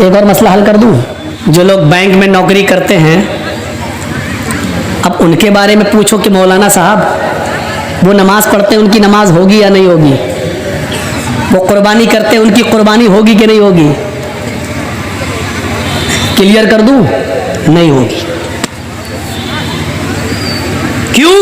एक और मसला हल कर दूं। जो लोग बैंक में नौकरी करते हैं, अब उनके बारे में पूछो कि मौलाना साहब वो नमाज पढ़ते हैं, उनकी नमाज होगी या नहीं होगी? वो कुर्बानी करते हैं, उनकी कुर्बानी होगी कि नहीं होगी? क्लियर कर दूं, नहीं होगी। क्यों?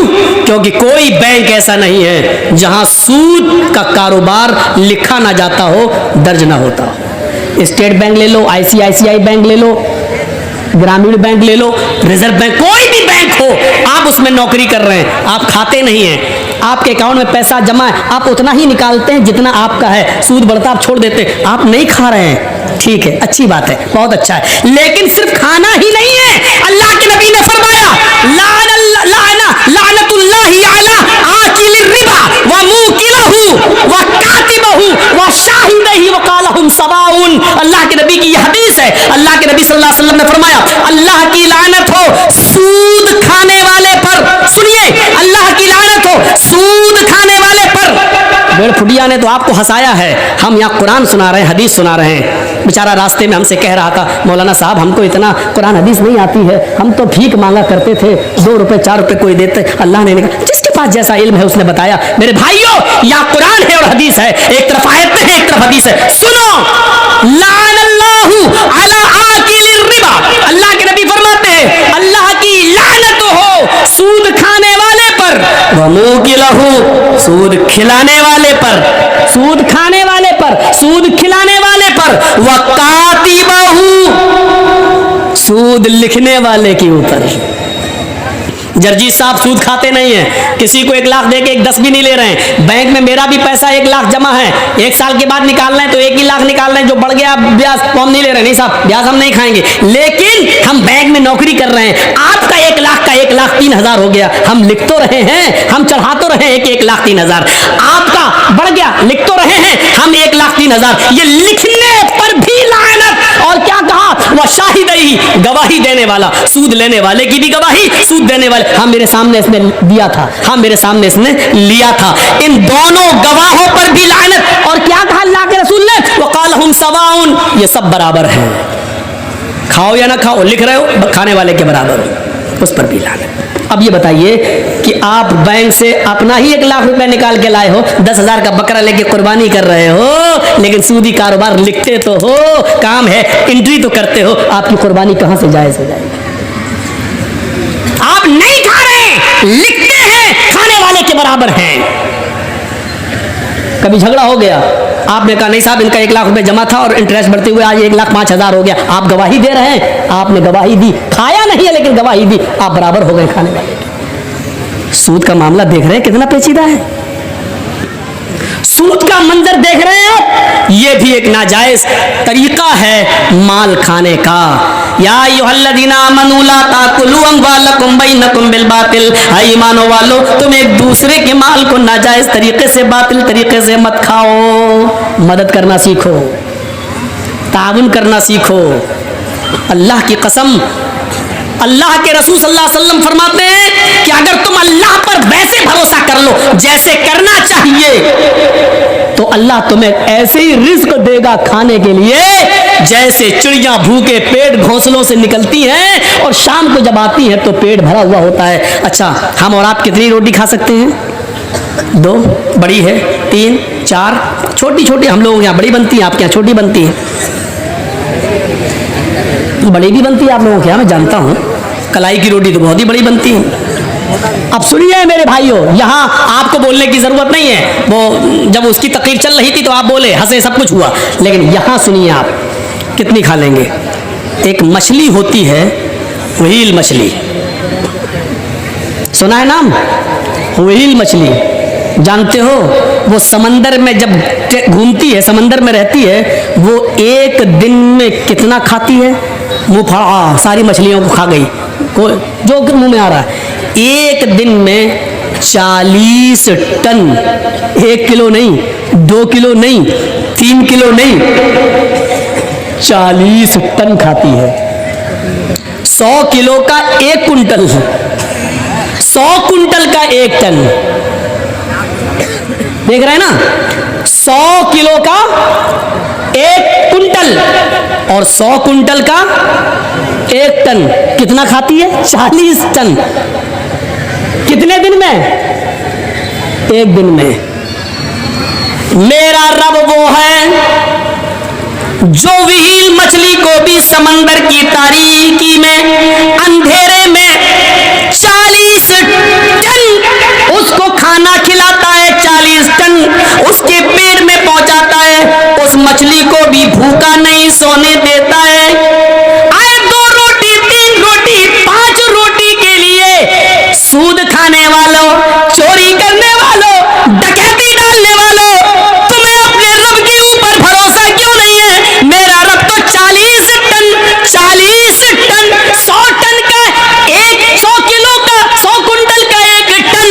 क्योंकि कोई बैंक ऐसा नहीं है जहां सूद का कारोबार लिखा ना जाता हो, दर्ज ना होता हो। स्टेट बैंक ले लो, आईसीआईसीआई बैंक ले लो, ग्रामीण बैंक ले लो, रिजर्व बैंक, कोई भी बैंक हो, आप उसमें नौकरी कर रहे हैं, आप खाते नहीं हैं, आपके अकाउंट में पैसा जमा है, आप उतना ही निकालते हैं जितना आपका है, सूद बढ़ता आप छोड़ देते हैं, आप नहीं खा रहे हैं, ठीक है, अच्छी बात है, बहुत अच्छा है। लेकिन सिर्फ खाना ही नहीं है, अल्लाह के नबी ने फरमाया लानतुल्लाहि अला आकिलिर रिबा व मुकिलहु व कातिबहु व शाहिदही व कालहुम सवाउन। अल्लाह के नबी की यह हदीस है। अल्लाह के नबी सल्लल्लाहु अलैहि वसल्लम ने फरमाया अल्लाह की लानत हो सूद खाने वाले पर। सुनिए, अल्लाह की लानत हो सूद खाने वाले पर। बेड़फुटिया ने तो आपको हंसाया है, हम यहाँ कुरान सुना रहे हैं, हदीस सुना रहे हैं। बेचारा रास्ते में हमसे कह रहा था मौलाना साहब हमको इतना कुरान हदीस नहीं आती है, हम तो भीख मांगा करते थे, 2 रुपए 4 रुपए कोई देते। अल्लाह ने कहा जिसके पास जैसा इल्म है उसने बताया। मेरे भाइयों, यहाँ कुरान है और हदीस है, एक तरफ आयत है, एक तरफ हदीस है। सुनो, लानल्लाहु अला आकिलिर रिबा, अल्लाह के नबी फरमाते हैं अल्लाह की लानत हो सूद खाने वाले पर, व मुकिलहु सूद खिलाने वाले पर, सूद खाने वाले पर, सूद खिलाने वाले पर, व कातिबहु सूद लिखने वाले के ऊपर। जर्जी साहब सूद खाते नहीं है, किसी को 1 लाख दे के 10 भी नहीं ले रहे हैं। बैंक में मेरा भी पैसा 1 लाख जमा है, 1 साल के बाद निकाल रहे हैं तो 1 ही लाख निकाल रहे हैं, जो बढ़ गया ब्याज तो हम नहीं ले रहे। नहीं साहब, ब्याज हम नहीं खाएंगे, लेकिन हम बैंक में नौकरी कर रहे हैं। आपका 1 लाख का 1,03,000 हो गया, हम लिख तो रहे हैं, हम चढ़ा तो रहे हैं कि 1,03,000, आपका बढ़ गया, लिख तो रहे हैं हम 1,03,000। ये लिखने पर भी लानत। और क्या कहा? वह शाहिदही, गवाही देने वाला, सूद लेने वाले की भी गवाही, सूद देने वाले। हाँ, मेरे सामने इसने दिया था, हाँ मेरे सामने इसने लिया था, इन दोनों गवाहों पर भी लानत। और क्या कहा अल्लाह के रसूल ने? वक़ालहुम सवाउन, ये सब बराबर हैं, खाओ या ना खाओ, लिख रहे हो खाने वाले के बराबर हो, उस पर भी लानत। अब ये बताइए कि आप बैंक से अपना ही 1 लाख रुपए निकाल के लाए हो, 10,000 का बकरा लेके कुर्बानी कर रहे हो, लेकिन सूदी कारोबार लिखते तो हो, काम है, एंट्री तो करते हो, आपकी कुर्बानी कहां से जायज हो जाएगी? आप नहीं खा रहे, लिखते हैं, खाने वाले के बराबर हैं। कभी झगड़ा हो गया, आपने कहा नहीं साहब इनका 1 लाख रुपए जमा था और इंटरेस्ट बढ़ते हुए आज 1,05,000 हो गया, आप गवाही दे रहे हैं, आपने गवाही दी, खाया नहीं है लेकिन गवाही दी, आप बराबर हो गए खाने वाले के। सूद का मामला देख रहे हैं कितना पेचीदा है, सूद का मंजर देख रहे हैं आप, ये भी एक नाजायज तरीका है माल खाने का। या अय्युहल्लज़ीना आमनू ला ताकुलू अम्वालकुम बैनकुम बिल बातिल, है ईमानो वालो तुम एक दूसरे के माल को नाजायज तरीके से, बातिल तरीके से मत खाओ। मदद करना सीखो, ताउन करना सीखो। अल्लाह की कसम, अल्लाह के रसूल सल्लल्लाहु अलैहि वसल्लम फरमाते हैं कि अगर तुम अल्लाह पर वैसे भरोसा कर लो जैसे करना चाहिए, तो अल्लाह तुम्हें ऐसे ही रिज्क देगा खाने के लिए जैसे चिड़िया भूखे पेट घोंसलों से निकलती हैं और शाम को जब आती हैं तो पेट भरा हुआ होता है। अच्छा, हम और आप कितनी रोटी खा सकते हैं? 2 बड़ी है, 3 4 छोटी छोटी, हम लोग यहाँ बड़ी बनती है, आपके यहाँ छोटी बनती है, बड़ी भी बनती है आप लोगों के यहाँ, मैं जानता हूँ। कलाई की रोटी तो बहुत ही बड़ी बनती है। अब सुनिए मेरे भाइयों, यहाँ आपको बोलने की जरूरत नहीं है, वो जब उसकी तकरीर चल रही थी तो आप बोले, हंसे, सब कुछ हुआ, लेकिन यहाँ सुनिए आप कितनी खा लेंगे। एक मछली होती है, व्हेल मछली, सुना है नाम? व्हेल मछली, जानते हो वो समंदर में जब घूमती है, समंदर में रहती है, वो एक दिन में कितना खाती है? मुंह फाड़ा सारी मछलियों को खा गई, जो मुंह में आ रहा है। एक दिन में 40 टन, 1 किलो नहीं, 2 किलो नहीं, 3 किलो नहीं, 40 टन खाती है। 100 किलो का 1 कुंटल, 100 कुंटल का 1 टन, देख रहे हैं ना? 100 किलो का 1 कुंटल और 100 कुंटल का 1 टन कितना खाती है? 40 टन। कितने दिन में? 1 दिन में। मेरा रब वो है जो व्हील मछली को भी समंदर की तारीकी में अंधेरे में 40 टन उसको खाना खिलाता है, 40 टन उसके पेट में पहुंचाता है, उस मछली को भी भूखा नहीं सोने देता है। आए 2 रोटी 3 रोटी 5 रोटी के लिए सूद खाने वालों, चोरी करने वालों, डकैती डालने वालों, तुम्हें अपने रब के ऊपर भरोसा क्यों नहीं है? मेरा रब तो 40 टन 100 टन का 100 किलो का 100 कुंटल का 1 टन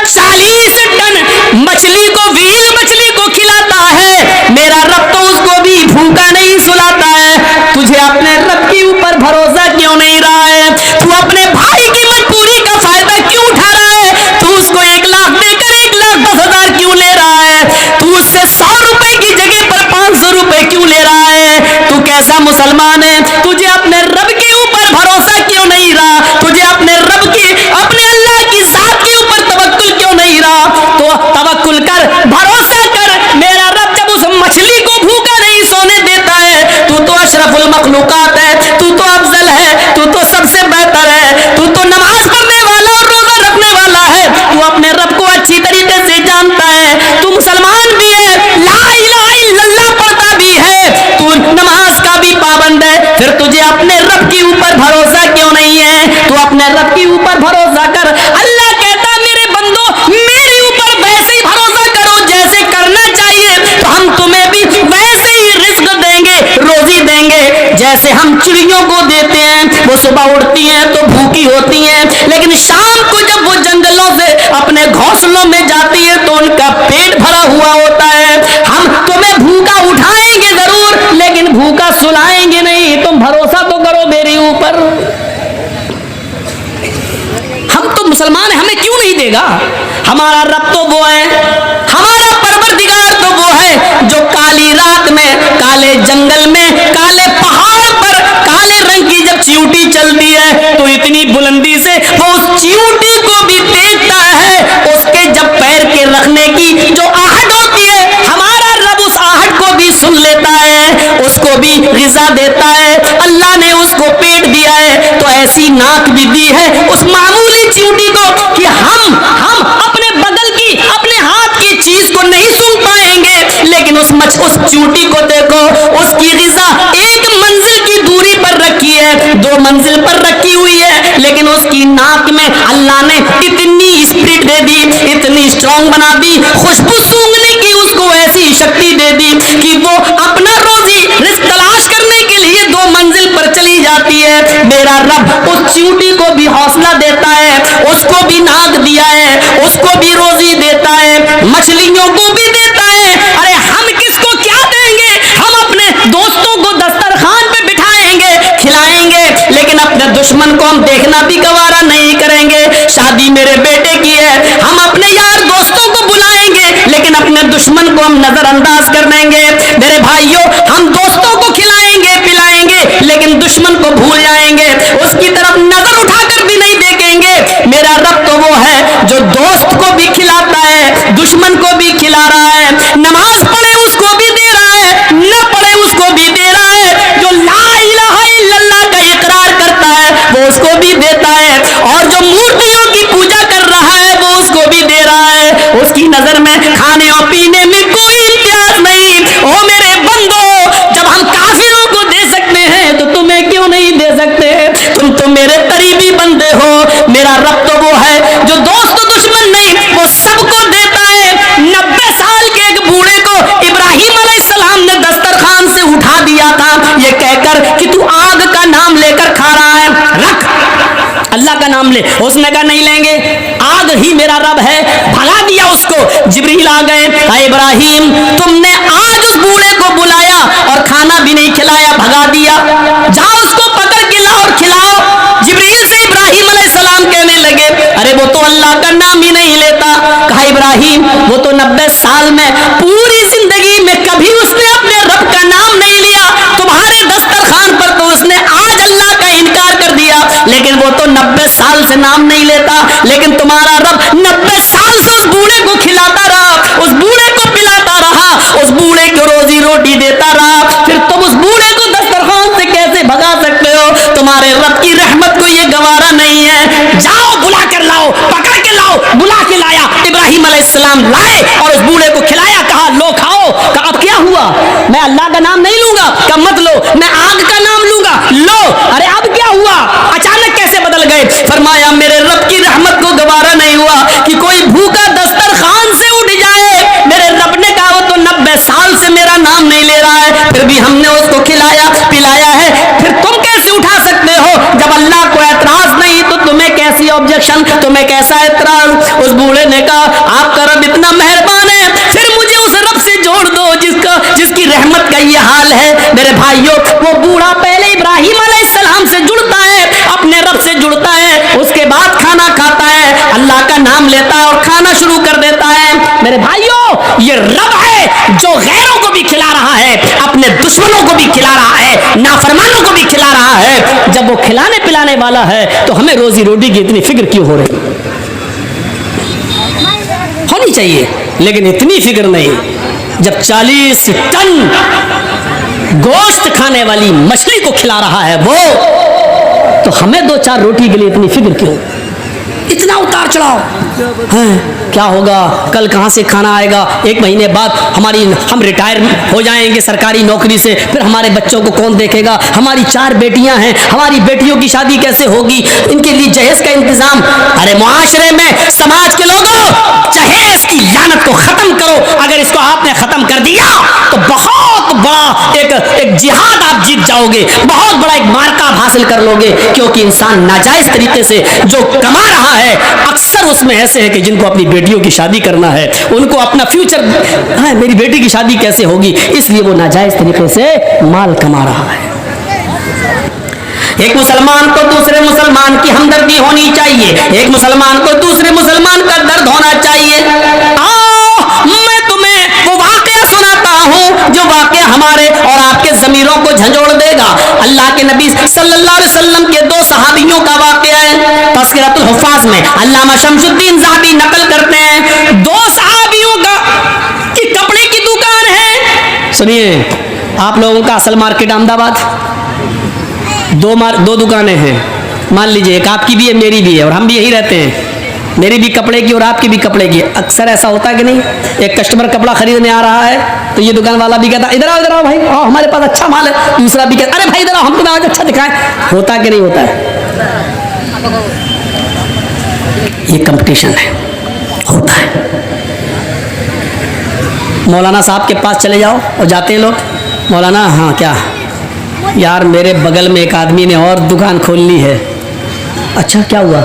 40 टन मछली को, व्हील मछली को खिलाता है। मेरा रब तो उसको भी भूखा नहीं सुलाता है। तुझे अपने रब के ऊपर भरोसा क्यों नहीं रहा है? तू अपने भाई की मजबूरी का फायदा क्यों उठा रहा है? तू उसको 1 लाख देकर 1,10,000 क्यों ले रहा है? तू उससे 100 रुपए की जगह पर 500 रुपए क्यों ले रहा है? तू कैसा मुसलमान है? तुझे अपने रब के ऊपर भरोसा क्यों नहीं रहा? तुझे अपने रब की, अपने अल्लाह की जात के ऊपर तवक्कुल क्यों नहीं रहा? तो तवक्कुल कर, भरोसा कर। मेरा रब जब उस मछली को भूखा नहीं सोने देता है, तू तो अशरफुल मखलूकात है, तू तो अफजल है, तू तो सबसे बेहतर है, तू तो नमाज पढ़ने वाला और रोजा रखने वाला है, तू अपने रब को अच्छी तरीके से जानता है, तू मुसलमान भी है, ला इलाहा इल्लल्लाह पढ़ता भी है, तू नमाज का भी पाबंद है, फिर तुझे अपने रब के ऊपर भरोसा क्यों नहीं है? तू अपने रब के ऊपर भरोसा कर। अल्लाह कहता मेरे बंदो मेरे ऊपर वैसे ही भरोसा करो जैसे करना चाहिए, तो हम तुम्हें भी वैसे ही रिस्क देंगे, रोजी देंगे, जैसे हम चिड़ियों को देते हैं। वो सुबह उठती हैं तो भूखी होती हैं, लेकिन शाम को जब वो जंगलों से अपने घोंसलों में जाती है तो उनका पेट भरा हुआ होता है। हम तुम्हें भूखा उठाएंगे जरूर, लेकिन भूखा सुलाएंगे नहीं। तुम भरोसा तो करो मेरे ऊपर। हम तो मुसलमान हैं, हमें क्यों नहीं देगा? हमारा रब तो वो है, हमारा परवरदिगार तो वो है जो काली रात में, काले जंगल में, काले पहाड़ पर काले रंग की जब चींटी चलती है तो इतनी बुलंदी से वो उस चींटी को भी देखता है। उसके जब पैर के रखने की जो आहट होती है, हमारा रब उस आहट को भी सुन लेता है, उसको भी ग़िज़ा देता है। अल्लाह ने उसको पेट दिया है तो ऐसी नाक भी दी है उस मामूली चींटी को कि हम अपने बगल की, अपने हाथ की चीज को नहीं सुन पाएंगे, लेकिन उस चींटी को देखो, उसकी ग़िज़ा 1 मंजिल की दूरी पर रखी है, 2 मंजिल पर रखी हुई है, लेकिन उसकी नाक में अल्लाह ने इतनी स्पिरिट दे दी, इतनी स्ट्रॉन्ग बना दी, खुशबू सूंघने की उसको ऐसी शक्ति दे दी कि वो अपना रोजी रिस्क तलाश करने के लिए 2 मंजिल पर चली जाती है। मेरा रब उस चींटी को भी हौसला देता है, उसको भी नाक दिया है, उसको भी रोजी देता है, मछलियों को भी देता है। अरे हम किसको क्या देंगे? हम अपने दोस्तों को दस्तरखान पे बिठाएंगे, खिलाएंगे, लेकिन अपने दुश्मन को हम देखना भी गवारा नहीं करेंगे। शादी मेरे बेटे की है, हम अपने यार दोस्तों को बुलाएंगे, लेकिन अपने दुश्मन को हम नजरअंदाज कर देंगे। मेरे भाइयों, हम दोस्तों को खिलाएंगे पिलाएंगे, लेकिन दुश्मन को भूल जाएंगे, उसकी तरफ नजर उठाकर भी नहीं देखेंगे। मेरा रब तो वो है जो दोस्त को भी खिलाता है, दुश्मन को भी खिला रहा है, नमाज पढ़े उसको भी दे रहा है, न पढ़े उसको भी दे रहा है, जो ला इलाहा इल्लल्लाह का इकरार करता है वो उसको भी देता है, और जो मूर्तियों की पूजा कर रहा है वो उसको भी दे रहा है। उसकी नजर में खाने और पीने में कोई इम्तियाज नहीं। ओ मेरे बंदो, जब हम काफिरों को दे सकते हैं तो तुम्हें क्यों नहीं दे सकते? तुम तो मेरे करीबी बंदे हो। मेरा रब तो वो है जो दोस्त दुश्मन नहीं, वो सबको देता है। 90 साल के एक बूढ़े को इब्राहिम अलैहिस्सलाम ने दस्तरखान से उठा दिया था, ये कहकर कि तू आग का नाम लेकर खा रहा है, रख अल्लाह का नाम ले। उसने कहा नहीं लेंगे, आग ही मेरा रब है। भगा दिया उसको। जिब्रील आ गए, इब्राहिम तुमने आज उस बूढ़े को बुलाया और खाना भी नहीं खिलाया, भगा दिया, जाओ उसको पकड़ के लाओ और खिलाओ। जिब्रील से इब्राहिम अलैहिस्सलाम कहने लगे, अरे वो तो अल्लाह का नाम ही नहीं लेता। कहा इब्राहिम वो तो 90 साल में पूरी जिंदगी में कभी उसने अपने रब का नाम लेकिन वो तो 90 साल से नाम नहीं लेता, लेकिन तुम्हारा रब 90 साल से उस बूढ़े को खिलाता रहा, उस बूढ़े को पिलाता रहा, उस बूढ़े को रोजी रोटी देता रहा, फिर तुम उस बूढ़े को दस्तरखान से कैसे भगा सकते हो? तुम्हारे रब की रहमत को ये गवारा नहीं है। जाओ बुला कर लाओ, पकड़ के लाओ। बुला के लाया, इब्राहिम अलैहिस्सलाम लाए और उस बूढ़े को खिलाया, कहा लो खाओ। कहा अब क्या हुआ? मैं अल्लाह का नाम नहीं लूंगा। कहा मत लो, मैं आग का नाम लूंगा। लो। अरे अब क्या हुआ? अचानक कैसे बदल गए? फरमाया मेरे रब की रहमत को गवारा नहीं हुआ कि कोई भूखा दस्तरखान से उठ जाए। मेरे रब ने कहा वो तो 90 साल से मेरा नाम नहीं ले रहा है, फिर भी हमने उसको खिलाया पिलाया है, फिर तुम कैसे उठा सकते हो? जब अल्लाह को एतराज नहीं तो तुम्हें कैसी ऑब्जेक्शन, तुम्हें कैसा एतराज? उस बूढ़े ने कहा आपका रब इतना मेहरबान है, फिर मुझे उस रब से जोड़ दो जिसकी रहमत का ये हाल है। मेरे भाइयों, वो बूढ़ा पहले इब्राहिम अलैहिस्सलाम से जुड़ता है, अपने रब से जुड़ता है, उसके बाद खाना खाता है, अल्लाह का नाम लेता है और खाना शुरू कर देता है। मेरे भाइयों, ये रब है जो गैरों को भी खिला रहा है, अपने दुश्मनों को भी खिला रहा है, नाफरमानों को भी खिला रहा है। जब वो खिलाने पिलाने वाला है तो हमें रोजी रोटी की इतनी फिक्र क्यों हो रही? होनी चाहिए, लेकिन इतनी फिक्र नहीं। जब 40 टन गोश्त खाने वाली मछली को खिला रहा है वो, तो हमें 2-4 रोटी के लिए इतनी फिक्र क्यों? इतना उतार चढ़ाव है, क्या होगा? कल कहाँ से खाना आएगा? 1 महीने बाद हम रिटायर हो जाएंगे सरकारी नौकरी से, फिर हमारे बच्चों को कौन देखेगा? हमारी 4 बेटियां हैं, हमारी बेटियों की शादी कैसे होगी? इनके लिए जहेज का इंतजाम। अरे मुआशरे में, समाज के लोगों, जहेज की लानत को खत्म करो। अगर इसको आपने खत्म कर दिया तो बहुत बड़ा एक जिहाद आप जीत जाओगे, बहुत बड़ा एक मार्का आप हासिल कर लोगे। क्योंकि इंसान नाजायज तरीके से जो कमा रहा है, अक्सर उसमें ऐसे है कि जिनको अपनी बेटियों की शादी करना है, उनको अपना फ्यूचर है, मेरी बेटी की शादी कैसे होगी, इसलिए वो नाजायज तरीके से माल कमा रहा है। एक मुसलमान को दूसरे मुसलमान की हमदर्दी होनी चाहिए, एक मुसलमान को दूसरे मुसलमान का दर्द होना चाहिए। मैं तुम्हें वो वाकया सुनाता हूं जो वाकया हमारे और आपके ज़मीरों को झंझोड़ देगा। अल्लाह के नबी सल्लल्लाहु अलैहि वसल्लम के 2 सहाबियों का वाकया है। तज़किरतुल हुफ़्फ़ाज़ में अल्लामा शमसुद्दीन ज़हाबी नकल करते हैं, 2 सहाबियों की कपड़े की दुकान है। सुनिए, आप लोगों का असल मार्केट अहमदाबाद, 2 दुकानें हैं। मान लीजिए एक आपकी भी है, मेरी भी है, और हम भी यहीं रहते हैं। मेरी भी कपड़े की और आपकी भी कपड़े की। अक्सर ऐसा होता है कि नहीं, एक कस्टमर कपड़ा खरीदने आ रहा है तो ये दुकान वाला भी कहता इधर आओ भाई, आओ हमारे पास अच्छा माल है। दूसरा भी कहता अरे भाई इधर आओ, हम तुम्हें आज अच्छा दिखाएं। होता कि नहीं होता है? ये कंपटीशन है, होता है। मौलाना साहब के पास चले जाओ और जाते हैं लोग, मौलाना हाँ क्या यार मेरे बगल में एक आदमी ने और दुकान खोल ली है। अच्छा क्या हुआ?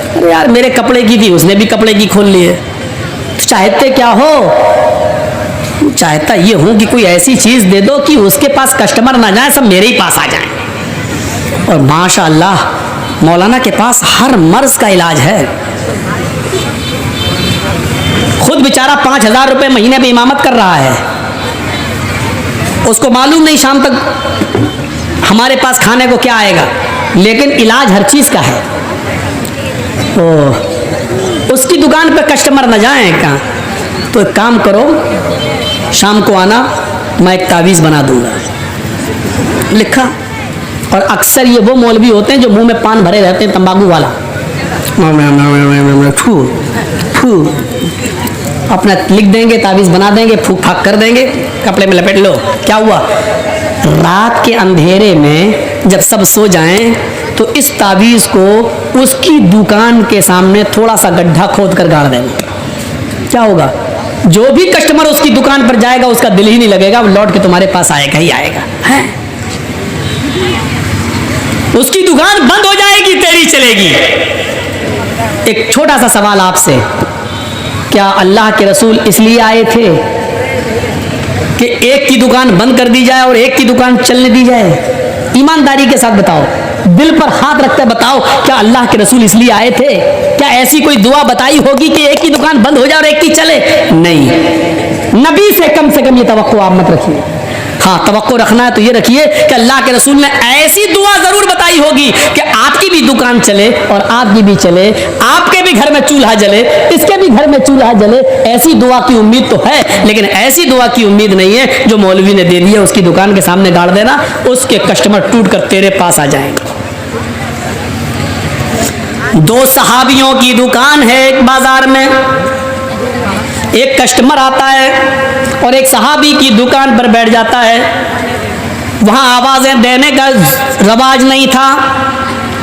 अरे यार मेरे कपड़े की थी, उसने भी कपड़े की खोल ली है। तो चाहते क्या हो? चाहता ये हूं कि कोई ऐसी चीज दे दो कि उसके पास कस्टमर ना जाए, सब मेरे ही पास आ जाए। और माशाअल्लाह मौलाना के पास हर मर्ज का इलाज है। खुद बेचारा 5,000 रुपये महीने में इमामत कर रहा है, उसको मालूम नहीं शाम तक हमारे पास खाने को क्या आएगा, लेकिन इलाज हर चीज का है। उसकी दुकान पे कस्टमर न जाए कहाँ, तो एक काम करो, शाम को आना, मैं एक तावीज़ बना दूंगा। लिखा। और अक्सर ये वो मौलवी होते हैं जो मुंह में पान भरे रहते हैं, तंबाकू वाला, फू फू अपना लिख देंगे, तावीज़ बना देंगे, फूक फाक कर देंगे, कपड़े में लपेट लो। क्या हुआ? रात के अंधेरे में जब सब सो जाएं तो इस तावीज़ को उसकी दुकान के सामने थोड़ा सा गड्ढा खोद कर गाड़ देंगे। क्या होगा? जो भी कस्टमर उसकी दुकान पर जाएगा उसका दिल ही नहीं लगेगा, वो लौट के तुम्हारे पास आएगा ही आएगा। है? उसकी दुकान बंद हो जाएगी, तेरी चलेगी। एक छोटा सा सवाल आपसे, क्या अल्लाह के रसूल इसलिए आए थे कि एक की दुकान बंद कर दी जाए और एक की दुकान चलने दी जाए? ईमानदारी के साथ बताओ, दिल पर हाथ रखते बताओ, क्या अल्लाह के रसूल इसलिए आए थे? क्या ऐसी कोई दुआ बताई होगी कि एक की दुकान बंद हो जाए और एक की चले? नहीं। नबी से कम ये तवक्को आप मत रखिए। हाँ, तवक्को रखना है तो ये रखिए कि अल्लाह के रसूल ने ऐसी दुआ जरूर बताई होगी कि आपकी भी दुकान चले और आपकी भी चले, आपके भी घर में चूल्हा जले, इसके भी घर में चूल्हा जले। ऐसी दुआ की उम्मीद तो है, लेकिन ऐसी दुआ की उम्मीद नहीं है जो मौलवी ने दे दी है, उसकी दुकान के सामने गाड़ देना, उसके कस्टमर टूट कर तेरे पास आ जाएंगे। दो सहाबियों की दुकान है एक बाजार में, एक कस्टमर आता है और एक सहाबी की दुकान पर बैठ जाता है। वहां आवाजें देने का रवाज नहीं था,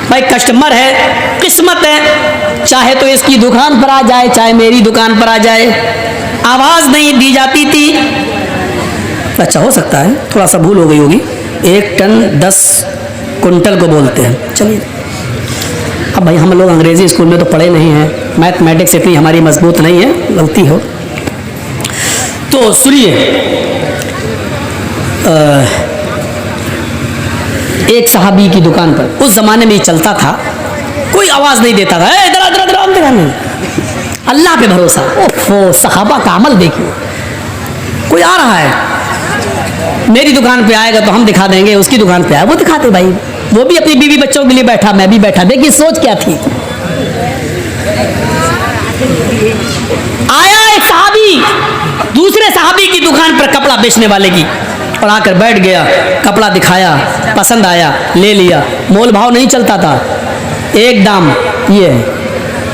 भाई कस्टमर है, किस्मत है, चाहे तो इसकी दुकान पर आ जाए चाहे मेरी दुकान पर आ जाए, आवाज नहीं दी जाती थी। अच्छा, हो सकता है थोड़ा सा भूल हो गई होगी, 1 टन 10 कुंटल को बोलते हैं। चलिए, अब भाई हम लोग अंग्रेजी स्कूल में तो पढ़े नहीं हैं, मैथमेटिक्स इतनी हमारी मजबूत नहीं है, गलती हो तो सुनिए। एक सहाबी की दुकान पर, उस जमाने में ये चलता था, कोई आवाज नहीं देता था, इधर इधर इधर नहीं, अल्लाह पे भरोसा। ओफो, सहाबा का अमल देखिए, कोई आ रहा है मेरी दुकान पे आएगा तो हम दिखा देंगे, उसकी दुकान पे आए वो दिखाते, भाई वो भी अपनी बीवी बच्चों के लिए बैठा, मैं भी बैठा, देखिए सोच क्या थी। आया एक सहाबी दूसरे सहाबी की दुकान पर, कपड़ा बेचने वाले की, और आकर बैठ गया, कपड़ा दिखाया, पसंद आया, ले लिया, मोल भाव नहीं चलता था, एक दाम ये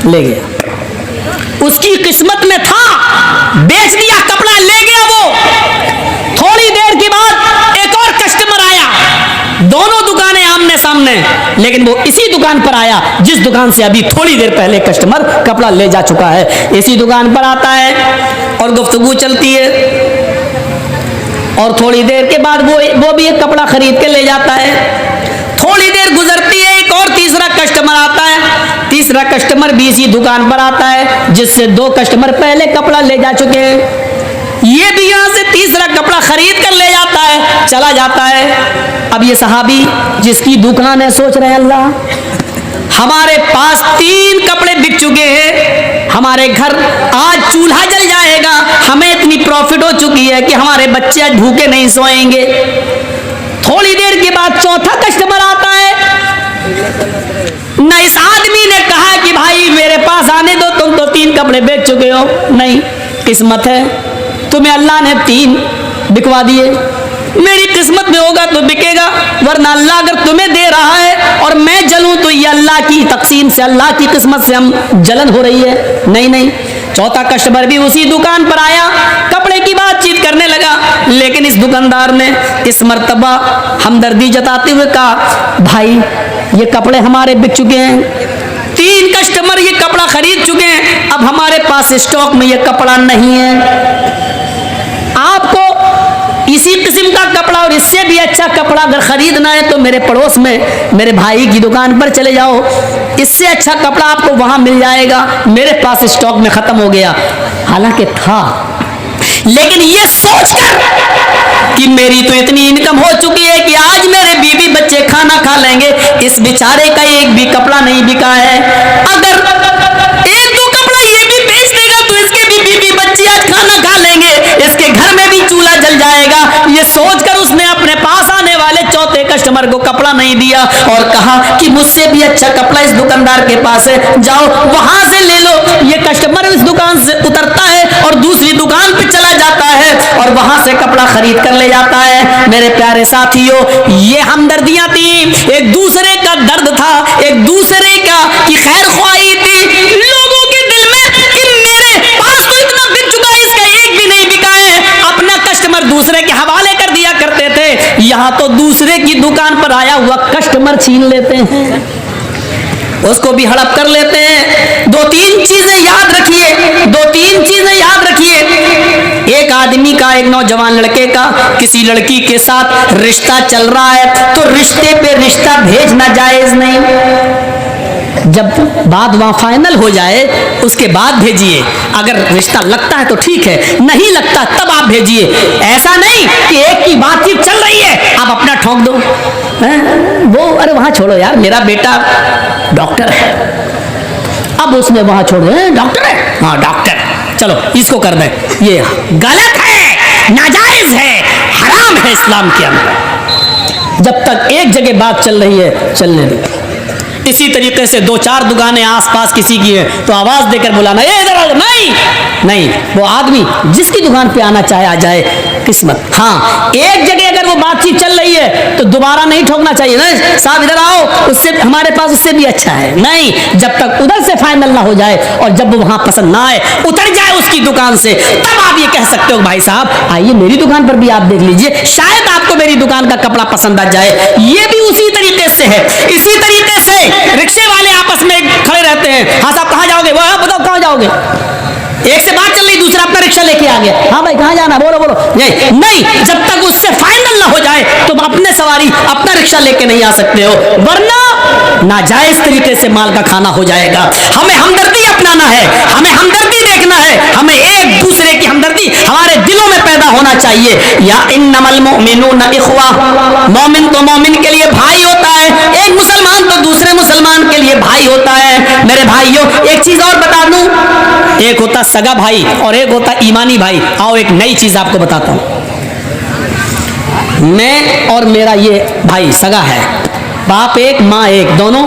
ले गया। उसकी किस्मत में था, बेच दिया, कपड़ा ले गया वो। थोड़ी देर के बाद एक और कस्टमर आया, दोनों दुकानें आमने सामने, लेकिन वो इसी दुकान पर आया जिस दुकान से अभी थोड़ी देर पहले कस्टमर कपड़ा ले जा चुका है। इसी दुकान पर आता है और गुफ्तगू चलती है, और थोड़ी देर के बाद वो भी एक कपड़ा खरीद के ले जाता है। थोड़ी देर गुजरती है, एक और तीसरा कस्टमर आता है, तीसरा कस्टमर भी इसी दुकान पर आता है जिससे 2 कस्टमर पहले कपड़ा ले जा चुके हैं। ये भी यहां से तीसरा कपड़ा खरीद कर ले जाता है, चला जाता है। अब ये सहाबी जिसकी दुकान है सोच रहे हैं, अल्लाह हमारे पास 3 कपड़े बिक चुके हैं, हमारे घर आज चूल्हा जल जाएगा, हमें इतनी प्रॉफिट हो चुकी है कि हमारे बच्चे आज भूखे नहीं सोएंगे। थोड़ी देर के बाद चौथा कस्टमर आता है, न इस आदमी ने कहा कि भाई मेरे पास आने दो, तुम तो 3 कपड़े बेच चुके हो, नहीं, किस्मत है, तुम्हें अल्लाह ने 3 बिकवा दिए, मेरी किस्मत में होगा तो बिकेगा, वरना अल्लाह अगर तुम्हें दे रहा है और मैं जलूं तो ये अल्लाह की तकसीम से, अल्लाह की किस्मत से हम जलन हो रही है, नहीं नहीं। चौथा कस्टमर भी उसी दुकान पर आया, कपड़े की बातचीत करने लगा, लेकिन इस दुकानदार ने इस मर्तबा हमदर्दी जताते हुए कहा, भाई ये कपड़े हमारे बिक चुके हैं, 3 कस्टमर ये कपड़ा खरीद चुके हैं, अब हमारे पास स्टॉक में ये कपड़ा नहीं है। आपको इसी किस्म का कपड़ा और इससे भी अच्छा कपड़ा अगर खरीदना है तो मेरे पड़ोस में मेरे भाई की दुकान पर चले जाओ, इससे अच्छा कपड़ा आपको वहां मिल जाएगा, मेरे पास स्टॉक में खत्म हो गया। हालांकि था, लेकिन ये सोचकर कि मेरी तो इतनी इनकम हो चुकी है कि आज मेरे बीवी बच्चे खाना खा लेंगे, इस बेचारे का एक भी कपड़ा नहीं बिका है, अगर 1-2 कपड़ा ये भी बेच देगा तो इसके भी बीवी बच्चे आज खाना खा लेंगे, इसके घर में भी चूल्हा जल जाएगा। ये सोचकर उसने अपने पास आने वाले चौथे कस्टमर को कपड़ा नहीं दिया और कहा कि मुझसे भी अच्छा कपड़ा इस दुकानदार के पास है, जाओ वहां से ले लो। ये कस्टमर इस दुकान से उतरता है और दूसरी दुकान पे चला जाता है और वहां से कपड़ा खरीद कर ले जाता है। मेरे प्यारे साथियों, ये हमदर्दियां थी, एक दूसरे का दर्द था, एक दूसरे का की खैर ख्वाही थी लोगों के दिल में कि मेरे पास तो इतना बिक चुका है, इसका एक भी नहीं बिका है। अपना कस्टमर दूसरे के हवाले कर दिया करते थे, यहां तो दूसरे की दुकान पर आया हुआ कस्टमर छीन लेते हैं, उसको भी हड़प कर लेते हैं। 2-3 चीजें याद रखिए, 2-3 चीजें याद रखिए। एक आदमी का, एक नौजवान लड़के का किसी लड़की के साथ रिश्ता चल रहा है तो रिश्ते पे रिश्ता भेजना जायज नहीं। जब बात वहां फाइनल हो जाए उसके बाद भेजिए, अगर रिश्ता लगता है तो ठीक है, नहीं लगता तब आप भेजिए। ऐसा नहीं कि एक की बातचीत चल रही है आप अपना ठोक दो, वो अरे वहां छोड़ो यार, मेरा बेटा डॉक्टर है, अब उसने वहां छोड़ो, डॉक्टर है, हाँ डॉक्टर, चलो इसको कर दे, ये गलत है, नाजायज है, हराम हराम है इस्लाम के अंदर। जब तक एक जगह बात चल रही है चलने दो। इसी तरीके से दो चार दुकानें आसपास किसी की है तो आवाज देकर बुलाना, ए इधर आ, नहीं, वो आदमी जिसकी दुकान पे आना चाहे आ जाए, किस्मत। हाँ, एक जगह अगर वो बातचीत चल रही है तो दोबारा नहीं ठोकना चाहिए, नहीं साहब इधर आओ, उससे हमारे पास उससे भी अच्छा है, नहीं, जब तक उधर से फाइनल ना हो जाए और जब वो वहां पसंद ना आए, उतर जाए उसकी दुकान से, तब आप ये कह सकते हो भाई साहब आइए मेरी दुकान पर भी आप देख लीजिए, शायद आपको मेरी दुकान का कपड़ा पसंद आ जाए। ये भी उसी तरीके से है। इसी तरीके से रिक्शे वाले आपस में खड़े रहते हैं, हाँ साहब कहाँ जाओगे, वो बताओ कहाँ जाओगे, एक से बात चल रही, दूसरा अपना रिक्शा लेके आ गया, हाँ भाई कहाँ जाना, बोलो बोलो, नहीं, जब तक उससे फाइनल ना हो जाए तो अपने सवारी अपना रिक्शा लेके नहीं आ सकते हो, वरना नाजायज तरीके से माल का खाना हो जाएगा। हमें हमदर्दी अपनाना है, हमें हमदर्दी देखना है, हमें एक दूसरे की हमदर्दी हमारे दिलों में पैदा होना चाहिए। या इन्नमल मुमिनूना इख्वा, मोमिन तो मोमिन के लिए भाई होता है, एक मुसलमान तो दूसरे मुसलमान के लिए भाई होता है। मेरे भाइयों, एक चीज और बता दूं, एक होता सगा भाई और एक होता ईमानी भाई। आओ एक नई चीज आपको बताता हूं। मैं और मेरा ये भाई सगा है, बाप एक माँ एक, दोनों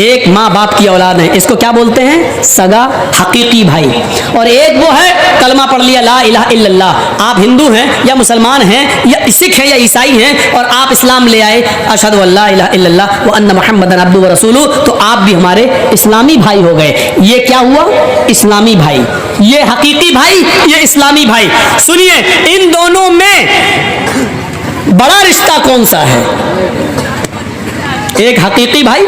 एक माँ बाप की औलाद है, इसको क्या बोलते हैं, सगा हकीकी भाई। और एक वो है कलमा पढ़ लिया ला इलाहा इल्लल्लाह, आप हिंदू हैं या मुसलमान हैं या सिख हैं या ईसाई हैं और आप इस्लाम ले आए, अशहदु अल्ला इलाहा इल्लल्लाह व अन्ना मुहम्मदन अब्दुहु व रसूलुहु, तो आप भी हमारे इस्लामी भाई हो गए। ये क्या हुआ, इस्लामी भाई, ये हकीकी भाई, ये इस्लामी भाई। सुनिए, इन दोनों में बड़ा रिश्ता कौन सा है, एक हकीकी भाई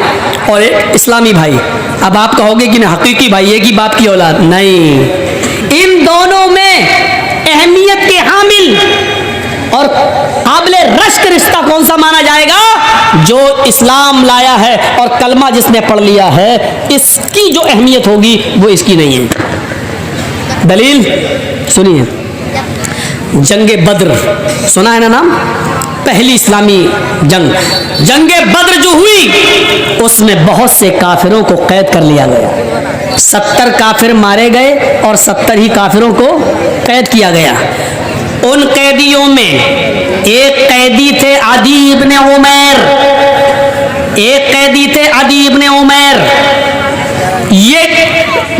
और एक इस्लामी भाई। अब आप कहोगे कि ना हकीकी भाई एक ही बाप की औलाद, नहीं, इन दोनों में अहमियत के हामिल और काबिले रश्क रिश्ता कौन सा माना जाएगा, जो इस्लाम लाया है और कलमा जिसने पढ़ लिया है, इसकी जो अहमियत होगी वो इसकी नहीं है। दलील सुनिए, जंगे बद्र सुना है ना नाम, पहली इस्लामी जंग, जंगे बद्र जो हुई उसमें बहुत से काफिरों को कैद कर लिया गया, 70 काफिर मारे गए और 70 ही काफिरों को कैद किया गया। उन कैदियों में एक कैदी थे अदी इब्ने उमैर, एक कैदी थे अदी इब्ने उमैर, ये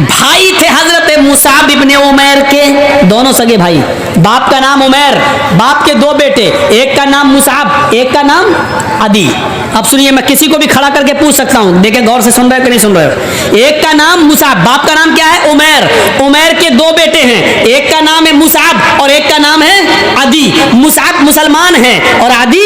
भाई थे हजरत मुसाब इब्ने उमैर के, दोनों सगे भाई, बाप का नाम उमैर, बाप के दो बेटे, एक का नाम मुसाब, एक का नाम अदी। अब सुनिए, मैं किसी को भी खड़ा करके पूछ सकता हूं, देखें गौर से सुन रहे हो कि नहीं सुन रहे हो। एक का नाम मुसाब, बाप का नाम क्या है, उमैर, उमैर के दो बेटे हैं, एक का नाम है मुसाब और एक का नाम है अदी। मुसाब मुसलमान है और अदी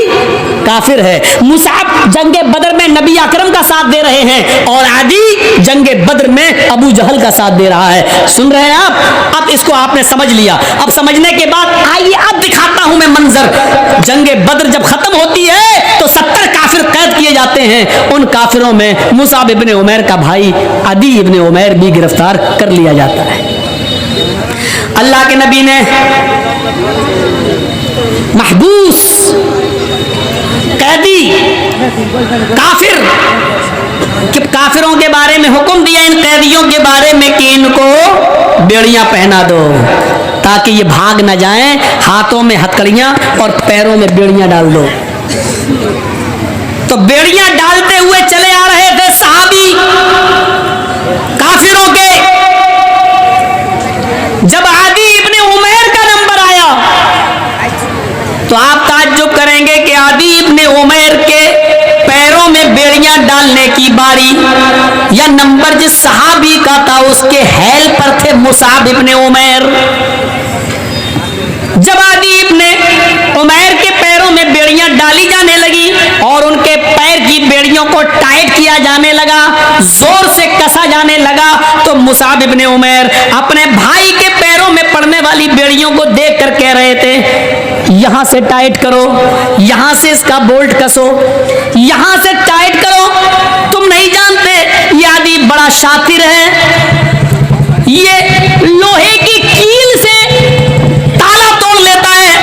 काफिर है। मुसाब जंगे बदर में नबी अकरम का साथ दे रहे हैं और अदी जंगे बदर में अबू जहल का साथ दे रहा है। सुन रहे हैं आप, अब इसको आपने समझ लिया। अब समझने के बाद आइए अब दिखाता हूं मैं मंजर। जंगे बदर जब खत्म होती है तो 70 काफिर कैद किए जाते हैं, उन काफिरों में मुसाब इब्ने उमैर का भाई अदी इब्ने उमैर भी गिरफ्तार कर लिया जाता है। अल्लाह के नबी ने महबूस कैदी काफिर, काफिरों के बारे में हुक्म दिया, इन कैदियों के बारे में कि इनको बेड़ियां पहना दो ताकि ये भाग न जाएं, हाथों में हथकड़ियां और पैरों में बेड़ियां डाल दो। तो बेड़ियां डालते हुए चले आ रहे थे सहाबी काफिरों के। जब आदी इब्ने उमैर का नंबर आया तो आप ताज्जुब करेंगे कि आदी इब्ने उमैर के पैरों में बेड़ियां डालने की बारी या नंबर जिस सहाबी का था उसके हैल पर थे मुसाब इब्ने उमैर। जब आदी इब्ने उमैर के पैरों में बेड़ियां डाली जाने लगी और उनके पैर की बेड़ियों को टाइट किया जाने लगा, जोर से कसा जाने लगा, तो मुसाब इब्ने उमैर अपने भाई के पैरों में पड़ने वाली बेड़ियों को देख कर कह रहे थे, यहां से टाइट करो, यहां से इसका बोल्ट कसो, यहां से टाइट करो। तुम नहीं जानते ये आदि बड़ा शातिर है, ये लोहे की कील से ताला तोड़ लेता है,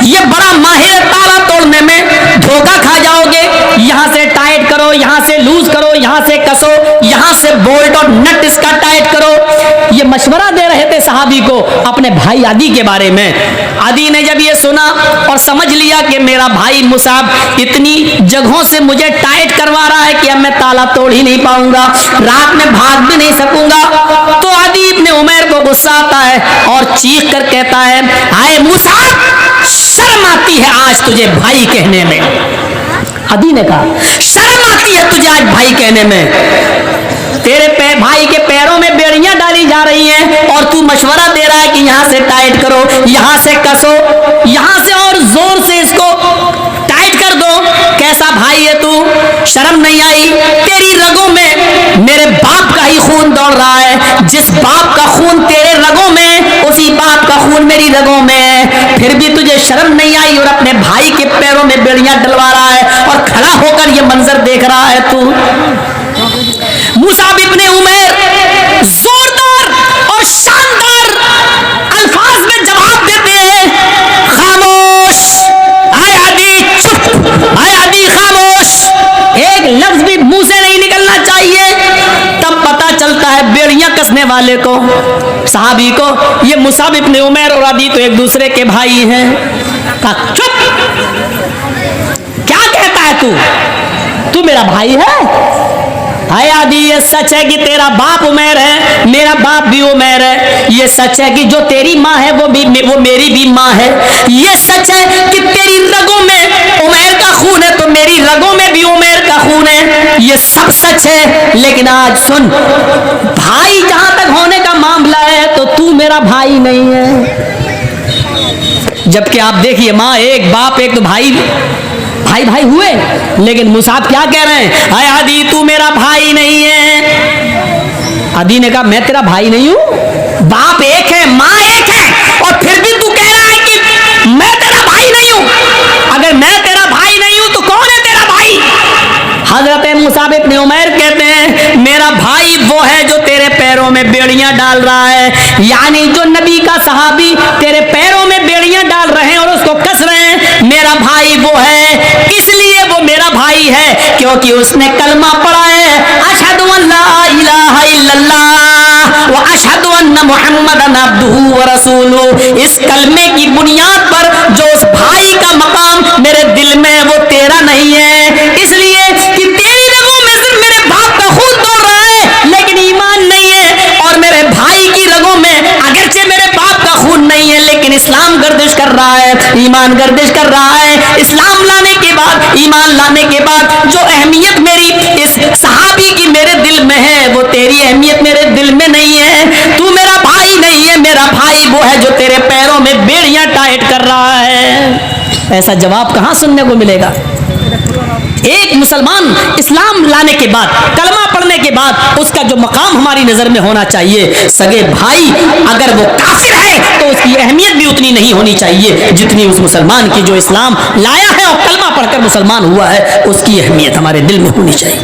ये बड़ा माहिर है ताला तोड़ने में, धोखा खा जाओगे। यहां से टाइट करो, यहां से लूज करो, यहां से कसो, यहां से बोल्ट और नट इसका टाइट करो। ये मशवरा दे रहे थे सहाबी को अपने भाई आदि के बारे में। आदि ने जब ये सुना और समझ लिया कि मेरा भाई मुसाब इतनी जगहों से मुझे टाइट करवा रहा है कि अब मैं ताला तोड़ ही नहीं पाऊंगा, रात में भाग भी नहीं सकूंगा, तो आदि इब्ने उमैर को गुस्सा आता है और चीख कर कहता है, हाय मुसाब, शर्म आती है आज तुझे भाई कहने में। आदि ने कहा, शर्म आती है तुझे आज भाई कहने में। तेरे भाई के पैरों में बेड़ियां डाली जा रही हैं और तू मशवरा दे रहा है कि यहां से टाइट करो, यहां से कसो, यहां से और जोर से इसको टाइट कर दो। कैसा भाई है तू? शर्म नहीं आई? तेरी रगों में मेरे बाप का ही खून दौड़ रहा है, जिस बाप का खून तेरे रगों में उसी बाप का खून मेरी रगों में है, फिर भी तुझे शर्म नहीं आई और अपने भाई के पैरों में बेड़ियां डलवा रहा है और खड़ा होकर ये मंजर देख रहा है तू। मुसाब इब्ने उमैर जोरदार और शानदार अल्फाज में जवाब देते हैं, खामोश, आए आदि चुप, आए आदि खामोश, एक लफ्ज भी मुंह से नहीं निकलना चाहिए। तब पता चलता है बेड़ियां कसने वाले को, सहाबी को, ये मुसाब इब्ने उमैर और आदि तो एक दूसरे के भाई हैं। कहा चुप, क्या कहता है तू मेरा भाई है? हाय आदि, ये सच है कि तेरा बाप उमैर है, मेरा बाप भी उमैर है। ये सच है कि जो तेरी माँ है वो मेरी भी माँ है। ये सच है कि तेरी रगों में उमैर का खून है तो मेरी रगों में भी उमैर का खून है। ये सब सच है, लेकिन आज सुन, भाई जहां तक होने का मामला है तो तू मेरा भाई नहीं है। जबकि आप देखिए, माँ एक, बाप एक, तो भाई भाई हुए, लेकिन मुसाब क्या कह रहे हैं, हाय आदि तू मेरा भाई नहीं है। आदि ने कहा, मैं तेरा भाई नहीं हूं, बाप एक है, माँ एक है, और फिर भी तू कह रहा है कि मैं तेरा भाई नहीं हूं। अगर मैं तेरा भाई नहीं हूं तो कौन है तेरा भाई? हजरत मुसाब इब्ने उमैर कहते हैं, मेरा भाई वो है जो तेरे पैरों में बेड़ियां डाल रहा है, यानी जो नबी का सहाबी तेरे पैरों में बेड़ियां डाल रहे हैं और उसको कस रहे हैं, मेरा भाई वो है। इसलिए वो मेरा भाई है क्योंकि उसने कलमा पढ़ा है, अशहदु अल्ला इलाहा इल्लल्लाह व अशहदु अन्ना मुहम्मदन अब्दुहु व रसूलुहु। इस कलमे की बुनियाद पर जो उस भाई का मकाम मेरे दिल में, वो तेरा नहीं है। इसलिए कि तेरी रगों में सिर्फ मेरे बाप का खून दौड़ रहा है, लेकिन ईमान नहीं है, और मेरे भाई की रगों में अगरचे मेरे बाप का खून नहीं है, लेकिन इस्लाम गर्दिश कर रहा है, ईमान गर्दिश कर रहा है। इस्लाम लाने के बाद, ईमान लाने के बाद जो अहमियत मेरी इस सहाबी की मेरे दिल में है, वो तेरी अहमियत मेरे दिल में नहीं है। तू मेरा भाई नहीं है, मेरा भाई वो है जो तेरे पैरों में बेड़ियां टाइट कर रहा है। ऐसा जवाब कहां सुनने को मिलेगा? एक मुसलमान इस्लाम लाने के बाद, कलमा पढ़ने के बाद उसका जो मकाम हमारी नजर में होना चाहिए, सगे भाई अगर वो काफिर है तो उसकी अहमियत भी उतनी नहीं होनी चाहिए जितनी उस मुसलमान की जो इस्लाम लाया है और कलमा पढ़कर मुसलमान हुआ है, उसकी अहमियत हमारे दिल में होनी चाहिए।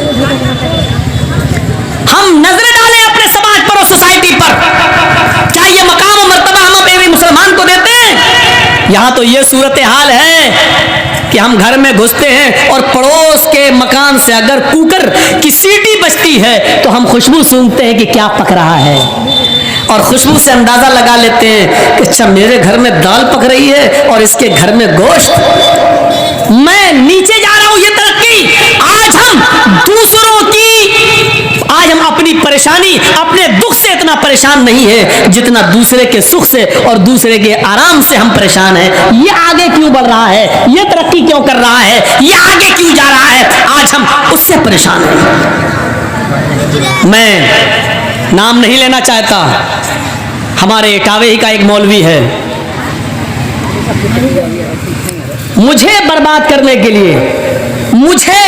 हम नजर डालें अपने समाज पर और सोसाइटी पर, क्या ये मकाम और मर्तबा हम अपने मुसलमान को देते हैं? यहां तो ये सूरत हाल है कि हम घर में घुसते हैं और पड़ोस के मकान से अगर कुकर की सीटी बजती है तो हम खुशबू सूंघते हैं कि क्या पक रहा है, और खुशबू से अंदाजा लगा लेते हैं कि अच्छा मेरे घर में दाल पक रही है और इसके घर में गोश्त। मैं नीचे जा रहा हूं, ये तरक्की। आज हम दूसरों की, आज हम अपनी परेशानी, अपने दुख से इतना परेशान नहीं है जितना दूसरे के सुख से और दूसरे के आराम से हम परेशान हैं। ये आगे क्यों बढ़ रहा है, ये तरक्की क्यों कर रहा है, ये आगे क्यों जा रहा है, आज हम उससे परेशान हैं। मैं नाम नहीं लेना चाहता, हमारे इटावे ही का एक मौलवी है, मुझे बर्बाद करने के लिए, मुझे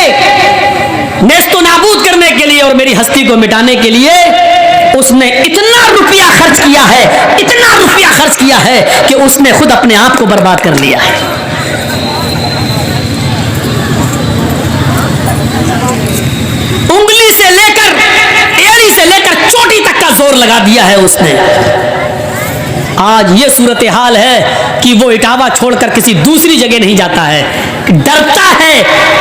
नेस्तो नाबूद करने के लिए और मेरी हस्ती को मिटाने के लिए उसने इतना रुपया खर्च किया है, इतना रुपया खर्च किया है कि उसने खुद अपने आप को बर्बाद कर लिया है। उंगली से लेकर, एड़ी से लेकर चोटी तक का जोर लगा दिया है उसने। आज ये सूरत हाल है कि वो इटावा छोड़कर किसी दूसरी जगह नहीं जाता है, डरता है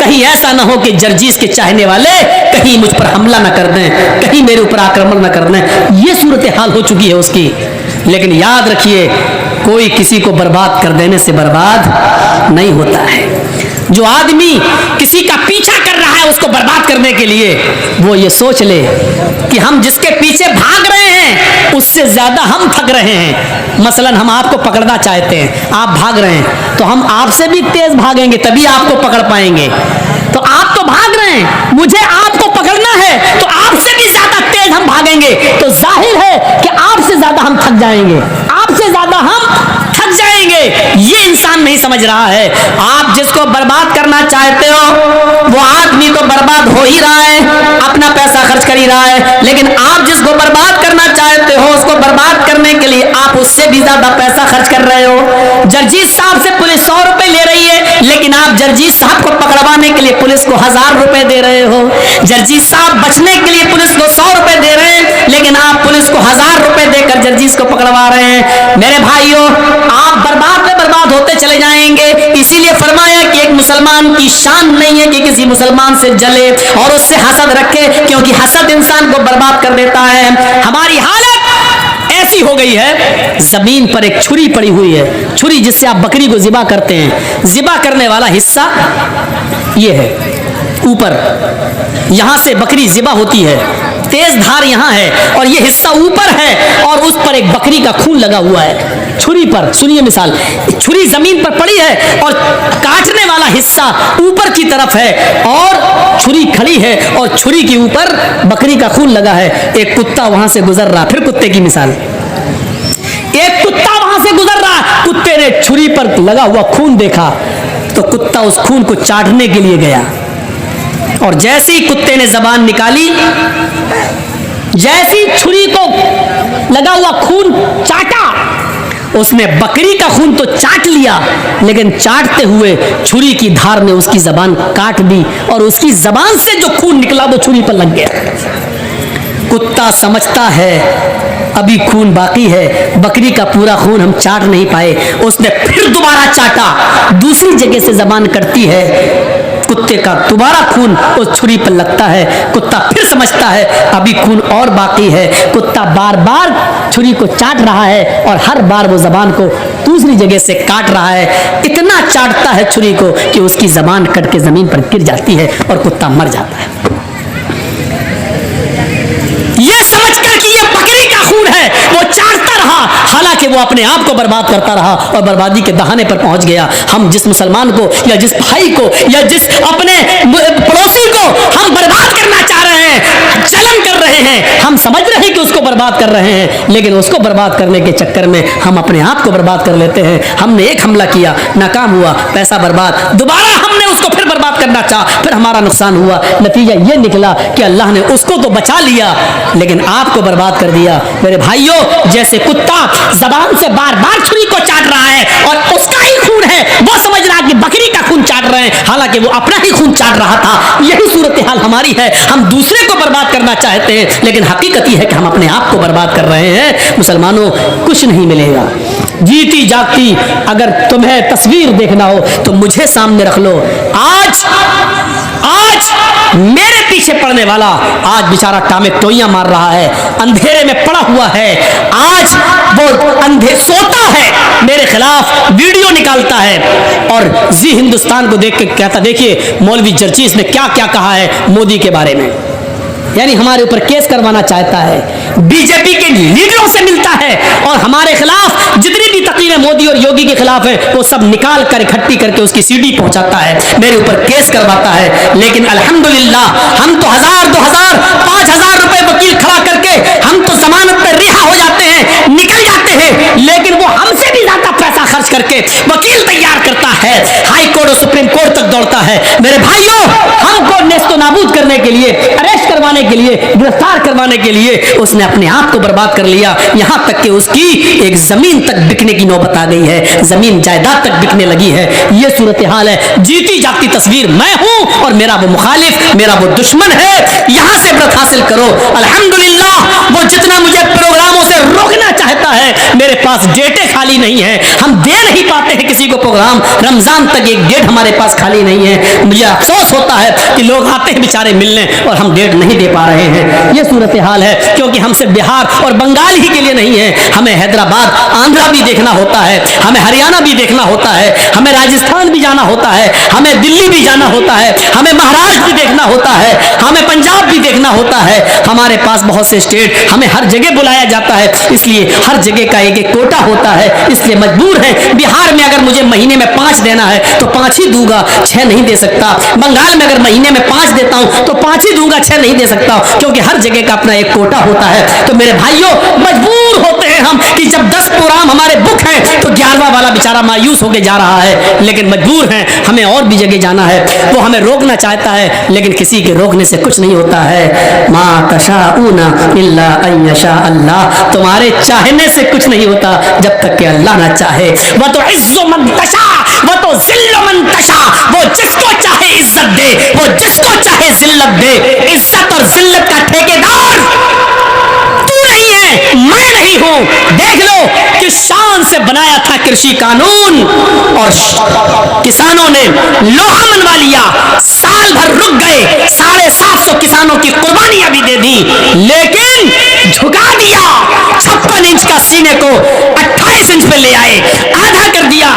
कहीं ऐसा ना हो कि जर्जीस के चाहने वाले कहीं मुझ पर हमला ना कर दें, कहीं मेरे ऊपर आक्रमण ना कर दें। ये सूरत हाल हो चुकी है उसकी। लेकिन याद रखिए, कोई किसी को बर्बाद कर देने से बर्बाद नहीं होता है। जो आदमी किसी का पीछा कर रहा है उसको बर्बाद करने के लिए, वो ये सोच ले कि हम जिसके पीछे भाग रहे हैं उससे ज्यादा हम थक रहे हैं। मसलन हम आपको पकड़ना चाहते हैं, आप भाग रहे हैं, तो हम आपसे भी तेज भागेंगे तभी आपको पकड़ पाएंगे। तो आप तो भाग रहे हैं, मुझे आपको पकड़ना है, तो आपसे भी ज्यादा तेज हम भागेंगे। तो जाहिर है कि आपसे ज्यादा हम थक जाएंगे, आपसे ज्यादा हम थक जाएंगे। ये इंसान नहीं समझ रहा है। आप जिसको बर्बाद करना चाहते हो वो आदमी तो बर्बाद हो ही रहा है, अपना पैसा खर्च कर ही रहा है। लेकिन आप जिसको बर्बाद करना चाहते हो उसको बर्बाद करने के लिए आप उससे भी ज्यादा पैसा खर्च कर रहे हो। जर्जीस साहब से पुलिस 100 रुपए ले रही है, लेकिन आप जर्जीस साहब को पकड़वाने के लिए पुलिस को 1000 रुपए दे रहे हो। जर्जीस साहब बचने के लिए पुलिस को 100 रुपए दे रहे हैं, लेकिन आप पुलिस को 1000 रुपए देकर जर्जीस को पकड़वा रहे हैं। मेरे भाइयों, आप बर्बाद में बर्बाद होते चले जाएंगे। इसीलिए फरमाया कि एक मुसलमान की शान नहीं है कि किसी मुसलमान से जले और उससे हसद रखे, क्योंकि हसद इंसान को बर्बाद कर देता है। हमारी हालत ऐसी हो गई है, जमीन पर एक छुरी पड़ी हुई है, छुरी जिससे आप बकरी को ज़िबा करते हैं। ज़िबा करने वाला हिस्सा ये है ऊपर, यहां से बकरी ज़िबा होती है, तेज धार यहां है और ये हिस्सा ऊपर है और उस पर एक बकरी का खून लगा हुआ है छुरी पर। सुनिए मिसाल, छुरी जमीन पर पड़ी है और काटने वाला हिस्सा ऊपर की तरफ है और छुरी खड़ी है और छुरी के ऊपर बकरी का खून लगा है। एक कुत्ता वहां से गुजर रहा, फिर कुत्ते की मिसाल, एक कुत्ता वहां से गुजर रहा, कुत्ते ने छुरी पर लगा हुआ खून देखा तो कुत्ता उस खून को चाटने के लिए गया और जैसे ही कुत्ते ने जबान निकाली, जैसी छुरी को लगा हुआ खून चाटा, उसने बकरी का खून तो चाट लिया, लेकिन चाटते हुए छुरी की धार ने उसकी जबान काट दी और उसकी जबान से जो खून निकला वो छुरी पर लग गया। कुत्ता समझता है अभी खून बाकी है, बकरी का पूरा खून हम चाट नहीं पाए। उसने फिर दोबारा चाटा, दूसरी जगह से जबान कटती है, कुत्ते का दोबारा खून उस छुरी पर लगता है। कुत्ता फिर समझता है अभी खून और बाकी है। कुत्ता बार बार छुरी को चाट रहा है और हर बार वो जबान को दूसरी जगह से काट रहा है। इतना चाटता है छुरी को कि उसकी जबान कट के जमीन पर गिर जाती है और कुत्ता मर जाता है। यह समझकर कि यह बकरी का खून है वो चाटता रहा, हालांकि वो अपने आप को बर्बाद करता रहा और बर्बादी के दहाने पर पहुंच गया। हम जिस मुसलमान को या जिस भाई को या जिस अपने पड़ोसी को हम बर्बाद करना चाह रहे हैं, जलन कर रहे हैं, हम समझ रहे हैं कि उसको बर्बाद कर रहे हैं, लेकिन उसको बर्बाद करने के चक्कर में हम अपने आप को बर्बाद कर लेते हैं। हमने एक हमला किया, नाकाम हुआ, पैसा बर्बाद, दोबारा हमने उसको फिर बर्बाद करना चाहा, फिर हमारा नुकसान हुआ। नतीजा ये निकला कि अल्लाह ने उसको तो बचा लिया लेकिन आपको बर्बाद कर दिया। मेरे भाइयों, जैसे कुत्ता जबान से बार बार छुरी को चाट रहा है और उसका ही खून है, वो समझ रहा कि बकरी का खून चाट रहे हैं, हालांकि वो अपना ही खून चाट रहा था। यही सूरत हाल हमारी है। हम दूसरे को बर्बाद करना चाहते हैं, लेकिन हकीकत यह है कि हम अपने आप को बर्बाद कर रहे हैं। मुसलमानों, कुछ नहीं मिलेगा। जीती जागती अगर तुम्हें तस्वीर देखना हो तो मुझे सामने रख लो। आज मेरे पीछे पड़ने वाला आज बेचारा टामे टोइयां मार रहा है, अंधेरे में पड़ा हुआ है, आज वो अंधे सोता है, मेरे खिलाफ वीडियो निकालता है और जी हिंदुस्तान को देख के कहता देखिए मौलवी जर्जीस ने क्या क्या कहा है मोदी के बारे में, यानी हमारे ऊपर केस करवाना चाहता है, बीजेपी के लीडरों से मिलता है और हमारे खिलाफ जितनी भी तकरीरें मोदी और योगी के खिलाफ है वो सब निकाल कर इकट्ठी करके उसकी सीडी पहुंचाता है, मेरे ऊपर केस करवाता है। लेकिन अल्हम्दुलिल्लाह हम तो 1000, 2000, 5000 रुपए वकील खड़ा करके हम तो जमानत पर रिहा हो जाते हैं, निकल जाते हैं, लेकिन वो हमसे भी ज्यादा पैसा खर्च करके वकील तैयार करता है, हाई कोर्ट और सुप्रीम कोर्ट तक दौड़ता है। मेरे भाइयों, हमको नेस्तो नाबूद करने के लिए, अरेस्ट करवाने के लिए, गिरफ्तार करवाने के लिए उसने अपने आप को बर्बाद कर लिया। यहां तक कि उसकी एक जमीन तक बिकने की नौबत आ गई है, जमीन जायदाद तक बिकने लगी है। यह सूरत हाल है। जीती जागती तस्वीर मैं हूं और मेरा वो मुखालिफ, मेरा वो दुश्मन है। यहां से इबरत हासिल करो। अल्हम्दुलिल्लाह वो जितना मुझे प्रोग्रामों से रोकना चाहता है, मेरे पास डेटें खाली नहीं है, हम दे नहीं पाते हैं किसी को प्रोग्राम। रमजान तक एक डेट हमारे पास खाली नहीं है। मुझे अफसोस होता है कि लोग आते हैं बेचारे मिलने और हम डेट नहीं दे पा रहे हैं। ये सूरत हाल है, क्योंकि हम सिर्फ बिहार और बंगाल ही के लिए नहीं है, हमें हैदराबाद आंध्रा भी देखना होता है, हमें हरियाणा भी देखना होता है, हमें राजस्थान भी जाना होता है, हमें दिल्ली भी जाना होता है, हमें महाराष्ट्र भी देखना होता है, हमें पंजाब भी देखना होता है। हमारे पास बहुत से स्टेट, हमें हर जगह बुलाया जाता है, इसलिए हर जगह का एक एक कोटा होता है, इसलिए मजबूर है। बिहार में अगर मुझे महीने में 5 देना है तो 5 ही दूंगा, 6 नहीं दे सकता। बंगाल में अगर महीने में 5 देता हूं तो 5 ही दूंगा, 6 नहीं दे सकता, क्योंकि हर जगह का अपना एक कोटा होता है। तो मेरे भाइयों, मजबूर होते हैं हम कि जब 10 प्रोग्राम हमारे बुक हैं तो 11वां वाला बेचारा मायूस होकर जा रहा है, लेकिन मजबूर हैं, हमें और भी जगह जाना है। वो हमें रोकना चाहता है, लेकिन किसी के रोकने से कुछ नहीं होता है। मा तशाऊना इल्ला अन यशा अल्लाह, तुम्हारे चाहने से कुछ नहीं होता जब तक कि अल्लाह ना चाहे। वह तो इज्जो मन तशा, वह तो जिल्लो मन तशा, वो जिसको चाहे इज्जत दे, वो जिसको चाहे जिल्लत दे। इज्जत और जिल्लत का ठेकेदार तू नहीं है, मैं नहीं हूं। देख लो कि शान से बनाया था कृषि कानून और किसानों ने लोहा मनवा लिया, साल भर रुक गए, 750 किसानों की कुर्बानियां भी दे दी, लेकिन झुका दिया। 56 इंच का सीने को 28 इंच पे ले आए, आधा कर दिया।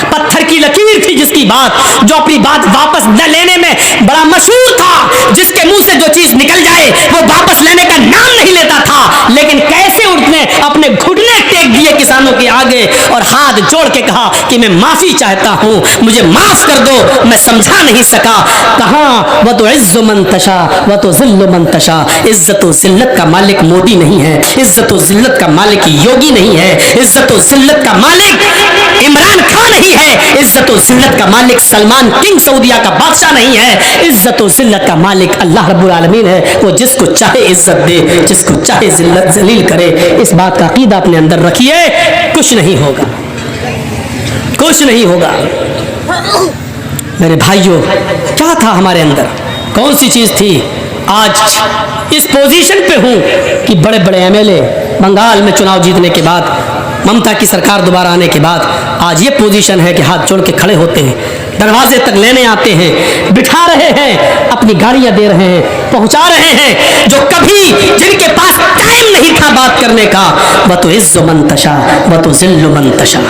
पत्थर की लकीर थी जिसकी बात, जो अपनी बात वापस न लेने में बड़ा मशहूर था, जिसके मुंह से जो चीज निकल जाए वो वापस लेने का नाम नहीं लेता था। लेकिन कैसे उसने अपने घुटने टेक दिए किसानों के आगे और हाथ जोड़ के कहा कि मैं माफी चाहता हूं, मुझे माफ कर दो, मैं समझा नहीं सका। कहा वह तो इज्जो मन तशा, वह तो जिल्लो मन तशा। इज्जत और जिल्लत का मालिक मोदी नहीं है, इज्जत और जिल्लत का मालिक योगी नहीं है, इज्जत और जिल्लत का मालिक इमरान खान नहीं है, इज्जत और जिल्लत का मालिक सलमान किंग सऊदिया का बादशाह नहीं है। इज्जत और जिल्लत का मालिक अल्लाह रब्बुल आलमीन है। वो जिसको चाहे इज्जत दे, जिसको चाहे जिल्लत जलील करे। इस बात का अकीदा अपने अंदर रखिए, कुछ नहीं होगा, कुछ नहीं होगा। मेरे भाइयों, क्या था हमारे अंदर, कौन सी चीज थी? आज इस पोजीशन पे हूं कि बड़े बड़े एमएलए बंगाल में चुनाव जीतने के बाद, ममता की सरकार दोबारा आने के बाद आज ये पोजीशन है कि हाथ जोड़ के खड़े होते हैं, दरवाजे तक लेने आते हैं, बिठा रहे हैं, अपनी गाड़ियां दे रहे हैं, पहुंचा रहे हैं। जो कभी जिनके पास टाइम नहीं था बात करने का, वह तो इज्जो मन तशा, वह तो जिल्लो मन तशा।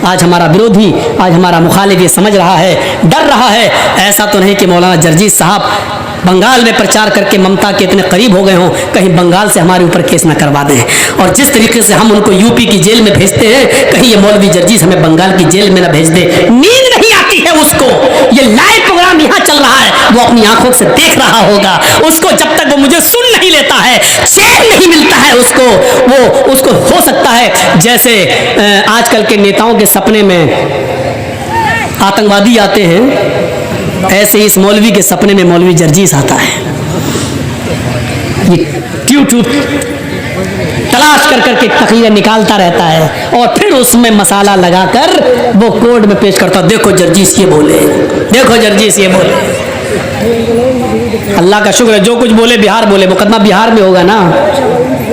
आज हमारा विरोधी, आज हमारा मुखालिफ ये समझ रहा है, डर रहा है। ऐसा तो नहीं कि मौलाना जर्जीस साहब बंगाल में प्रचार करके ममता के इतने करीब हो गए हों, कहीं बंगाल से हमारे ऊपर केस ना करवा दें। और जिस तरीके से हम उनको यूपी की जेल में भेजते हैं, कहीं ये मौलवी जर्जीस हमें बंगाल की जेल में ना भेज दे। नींद नहीं आती है उसको, ये लाइव प्रोग्राम यहाँ चल रहा है, वो अपनी आंखों से देख रहा होगा। उसको जब तक वो मुझे सुन नहीं लेता है, चैन नहीं मिलता है उसको, वो उसको हो सकता है जैसे आजकल के नेताओं के सपने में आतंकवादी आते हैं, ऐसे इस मौलवी के सपने में मौलवी जर्जीस आता है। ये यूट्यूब तलाश कर करके तकरीरें निकालता रहता है और फिर उसमें मसाला लगाकर वो कोर्ट में पेश करता, देखो जर्जीस ये बोले, देखो जर्जीस ये बोले। अल्लाह का शुक्र है, जो कुछ बोले बिहार बोले, मुकदमा बिहार में होगा ना।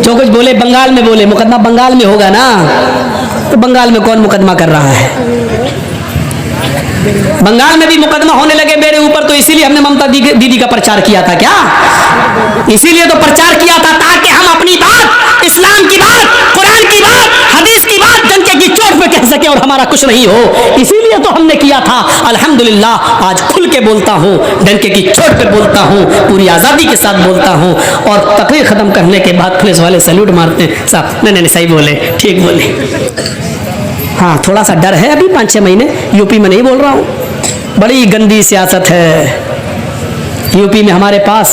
जो कुछ बोले बंगाल में बोले, मुकदमा बंगाल में होगा ना। तो बंगाल में कौन मुकदमा कर रहा है? बंगाल में भी मुकदमा होने लगे मेरे ऊपर, तो इसीलिए हमने ममता दीदी का प्रचार किया था क्या? इसीलिए तो प्रचार किया था ताकि हम अपनी बात, इस्लाम की बात, कुरान की बात, हदीस की बात डंके की चोट पे कह सके और हमारा कुछ नहीं हो। इसीलिए तो हमने किया था। अल्हम्दुलिल्लाह आज खुल के बोलता हूँ, डंके की चोट पे बोलता हूँ, पूरी आज़ादी के साथ बोलता हूँ। और तकरीर खत्म करने के बाद पुलिस वाले सैल्यूट मारते हैं, साहब नहीं नहीं सही बोले, ठीक बोले। हाँ, थोड़ा सा डर है अभी 5-6 महीने, यूपी में नहीं बोल रहा हूँ। बड़ी गंदी सियासत है यूपी में। हमारे पास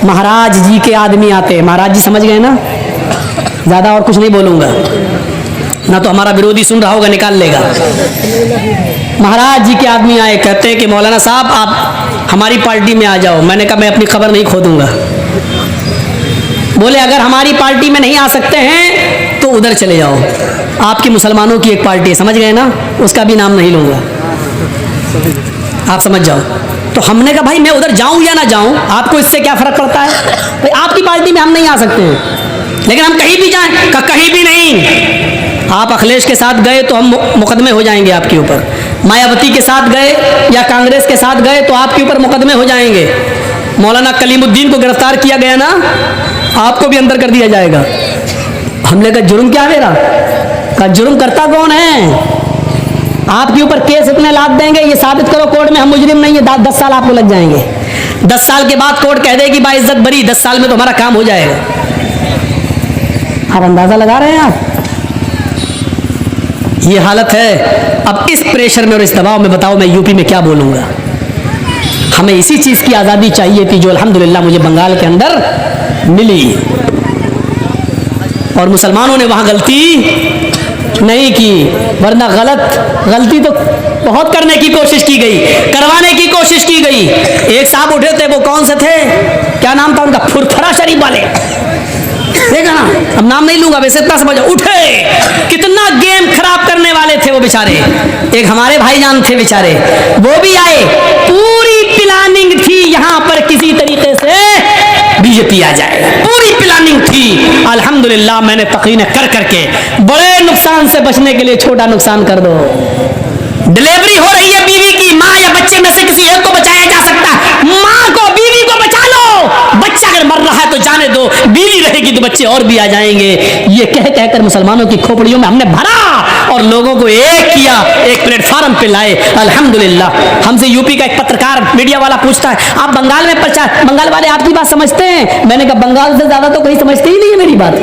महाराज जी के आदमी आते हैं, महाराज जी समझ गए ना, ज़्यादा और कुछ नहीं बोलूँगा, ना तो हमारा विरोधी सुन रहा होगा निकाल लेगा। महाराज जी के आदमी आए, कहते हैं कि मौलाना साहब आप हमारी पार्टी में आ जाओ। मैंने कहा मैं अपनी खबर नहीं खो दूंगा। बोले अगर हमारी पार्टी में नहीं आ सकते हैं तो उधर चले जाओ, आपकी मुसलमानों की एक पार्टी है, समझ गए ना, उसका भी नाम नहीं लूँगा, आप समझ जाओ। तो हमने कहा भाई मैं उधर जाऊं या ना जाऊं, आपको इससे क्या फर्क पड़ता है? भाई आपकी पार्टी में हम नहीं आ सकते हैं, लेकिन हम कहीं भी जाएं, कहीं भी नहीं। आप अखिलेश के साथ गए तो हम मुकदमे हो जाएंगे आपके ऊपर, मायावती के साथ गए या कांग्रेस के साथ गए तो आपके ऊपर मुकदमे हो जाएंगे। मौलाना कलीमुद्दीन को गिरफ्तार किया गया ना, आपको भी अंदर कर दिया जाएगा। हमने कहा जुर्म क्या मेरा? का जुर्म करता कौन है? आपके ऊपर केस इतने लाद देंगे, ये साबित करो कोर्ट में हम मुजरिम नहीं है, 10 साल आपको लग जाएंगे। 10 साल के बाद कोर्ट कह देगी बाइज्जत बरी, 10 साल में तो हमारा काम हो जाएगा। आप अंदाजा लगा रहे हैं आप? ये हालत है। अब इस प्रेशर में और इस दबाव में बताओ मैं यूपी में क्या बोलूंगा? हमें इसी चीज की आजादी चाहिए थी जो अल्हम्दुलिल्लाह मुझे बंगाल के अंदर मिली, और मुसलमानों ने वहां गलती नहीं की, वरना गलती तो बहुत करने की कोशिश की गई, करवाने की कोशिश की गई। एक साहब उठे थे, वो कौन से थे, क्या नाम था उनका, फुरफरा शरीफ वाले, देखा ना, अब नाम नहीं लूंगा, वैसे इतना समझो, उठे कितना गेम खराब करने वाले थे वो बेचारे। एक हमारे भाईजान थे बेचारे, वो भी आए, पूरी प्लानिंग थी यहां पर किसी तरीके से बीजेपी आ जाए, पूरी प्लानिंग थी। अल्हम्दुलिल्लाह मैंने तकीन कर करके बड़े नुकसान से बचने के लिए छोटा नुकसान कर दो। डिलीवरी हो रही है बीवी की, माँ या बच्चे में से किसी एक को बचाया जा सकता है, माँ को बीवी को बचा लो। बच्चा अगर मर रहा है तो जाने दो, बीवी रहेगी तो बच्चे और भी आ जाएंगे। ये कह कहकर मुसलमानों की खोपड़ियों में हमने भरा और लोगों को एक किया, एक प्लेटफॉर्म पे लाए। अल्हम्दुलिल्लाह हमसे यूपी का एक पत्रकार मीडिया वाला पूछता है, आप बंगाल में प्रचार, बंगाल वाले आपकी बात समझते हैं? मैंने कहा बंगाल से ज्यादा तो कहीं समझते ही नहीं है मेरी बात।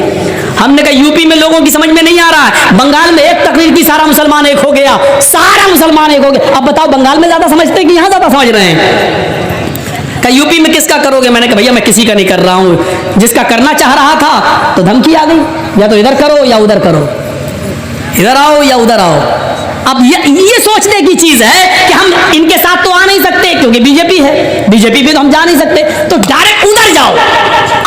हमने कहा यूपी में लोगों की समझ में नहीं आ रहा है, बंगाल में एक तकरीर की सारा मुसलमान एक हो गया, सारा मुसलमान एक हो गया। अब बताओ बंगाल में ज्यादा समझते हैं कि यहां ज्यादा समझ रहे हैं? का यूपी में किसका करोगे? मैंने कहा भैया मैं किसी का नहीं कर रहा हूं, जिसका करना चाह रहा था तो धमकी आ गई, या तो इधर करो या उधर करो, इधर आओ या उधर आओ। अब ये सोचने की चीज है कि हम इनके साथ तो आ नहीं सकते क्योंकि बीजेपी है, बीजेपी पे तो हम जा नहीं सकते, तो डायरेक्ट उधर जाओ,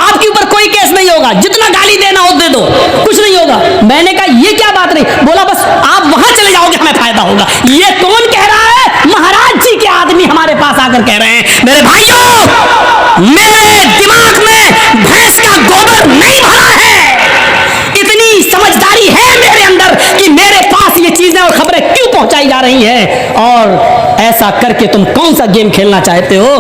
आपके ऊपर कोई केस नहीं होगा, जितना गाली देना हो दे दो, कुछ नहीं होगा। मैंने कहा ये क्या बात नहीं, बोला बस आप वहां चले जाओगे हमें फायदा होगा। ये कौन कह रहा है? महाराज जी के आदमी हमारे पास आकर कह रहे हैं। मेरे भाइयों, मेरे दिमाग में भैंस का गोबर नहीं भरा है, इतनी समझदारी है मेरे अंदर कि मेरे पास ये चीजें और खबरें क्यों पहुंचाई जा रही हैं, और ऐसा करके तुम कौन सा गेम खेलना चाहते हो।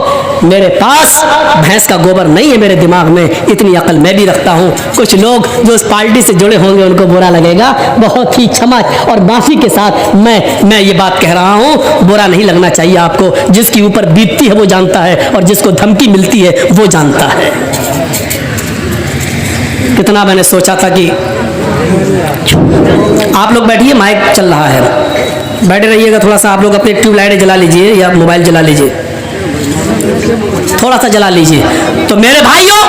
मेरे पास भैंस का गोबर नहीं है मेरे दिमाग में, इतनी अकल मैं भी रखता हूं। कुछ लोग जो उस पार्टी से जुड़े होंगे उनको बुरा लगेगा, बहुत ही क्षमा और माफी के साथ मैं ये बात कह रहा हूं, बुरा नहीं लगना चाहिए आपको। जिसके ऊपर बीतती है वो जानता है, और जिसको धमकी मिलती है वो जानता है। कितना मैंने सोचा था कि आप लोग बैठिए, माइक चल रहा है, बैठे रहिएगा, थोड़ा सा आप लोग अपने ट्यूबलाइटें जला लीजिए या मोबाइल जला लीजिए, थोड़ा सा जला लीजिए। तो मेरे भाइयों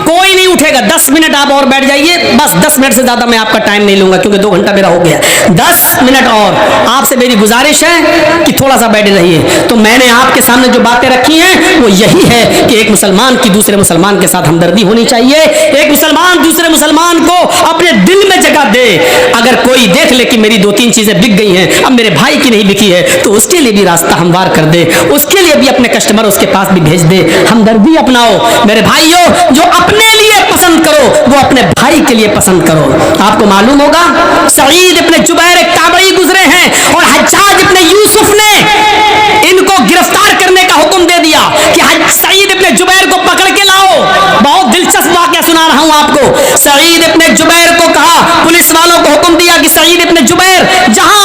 कोई नहीं उठेगा, 10 मिनट आप और बैठ जाइए, बस 10 मिनट से ज्यादा मैं आपका टाइम नहीं लूंगा क्योंकि 2 घंटा मेरा हो गया। 10 मिनट और आपसे मेरी गुजारिश है कि थोड़ा सा बैठे रहिए। तो मैंने आपके सामने जो बातें रखी हैं वो यही है कि एक मुसलमान की दूसरे मुसलमान के साथ हमदर्दी होनी चाहिए, एक मुसलमान दूसरे मुसलमान को अपने दिल में जगह दे। अगर कोई देख ले कि मेरी 2-3 चीजें बिक गई हैं, अब मेरे भाई की नहीं बिकी है, तो उसके लिए भी रास्ता हमवार कर दे, उसके लिए भी अपने कस्टमर उसके पास भी भेज दे। हमदर्दी अपनाओ मेरे भाइयों, जो अपने लिए पसंद करो वो अपने भाई के लिए पसंद करो। आपको मालूम होगा सईद इब्ने जुबैर एक ताबई गुजरे हैं और हज्जाज इब्ने यूसुफ ने इनको गिरफ्तार करने का हुक्म दे दिया कि सईद इब्ने जुबैर को पकड़ के लाओ। बहुत दिलचस्प वाकया सुना रहा हूं आपको। सईद इब्ने जुबैर को कहा, पुलिस वालों को हुक्म दिया कि सईद इब्ने जुबैर जहां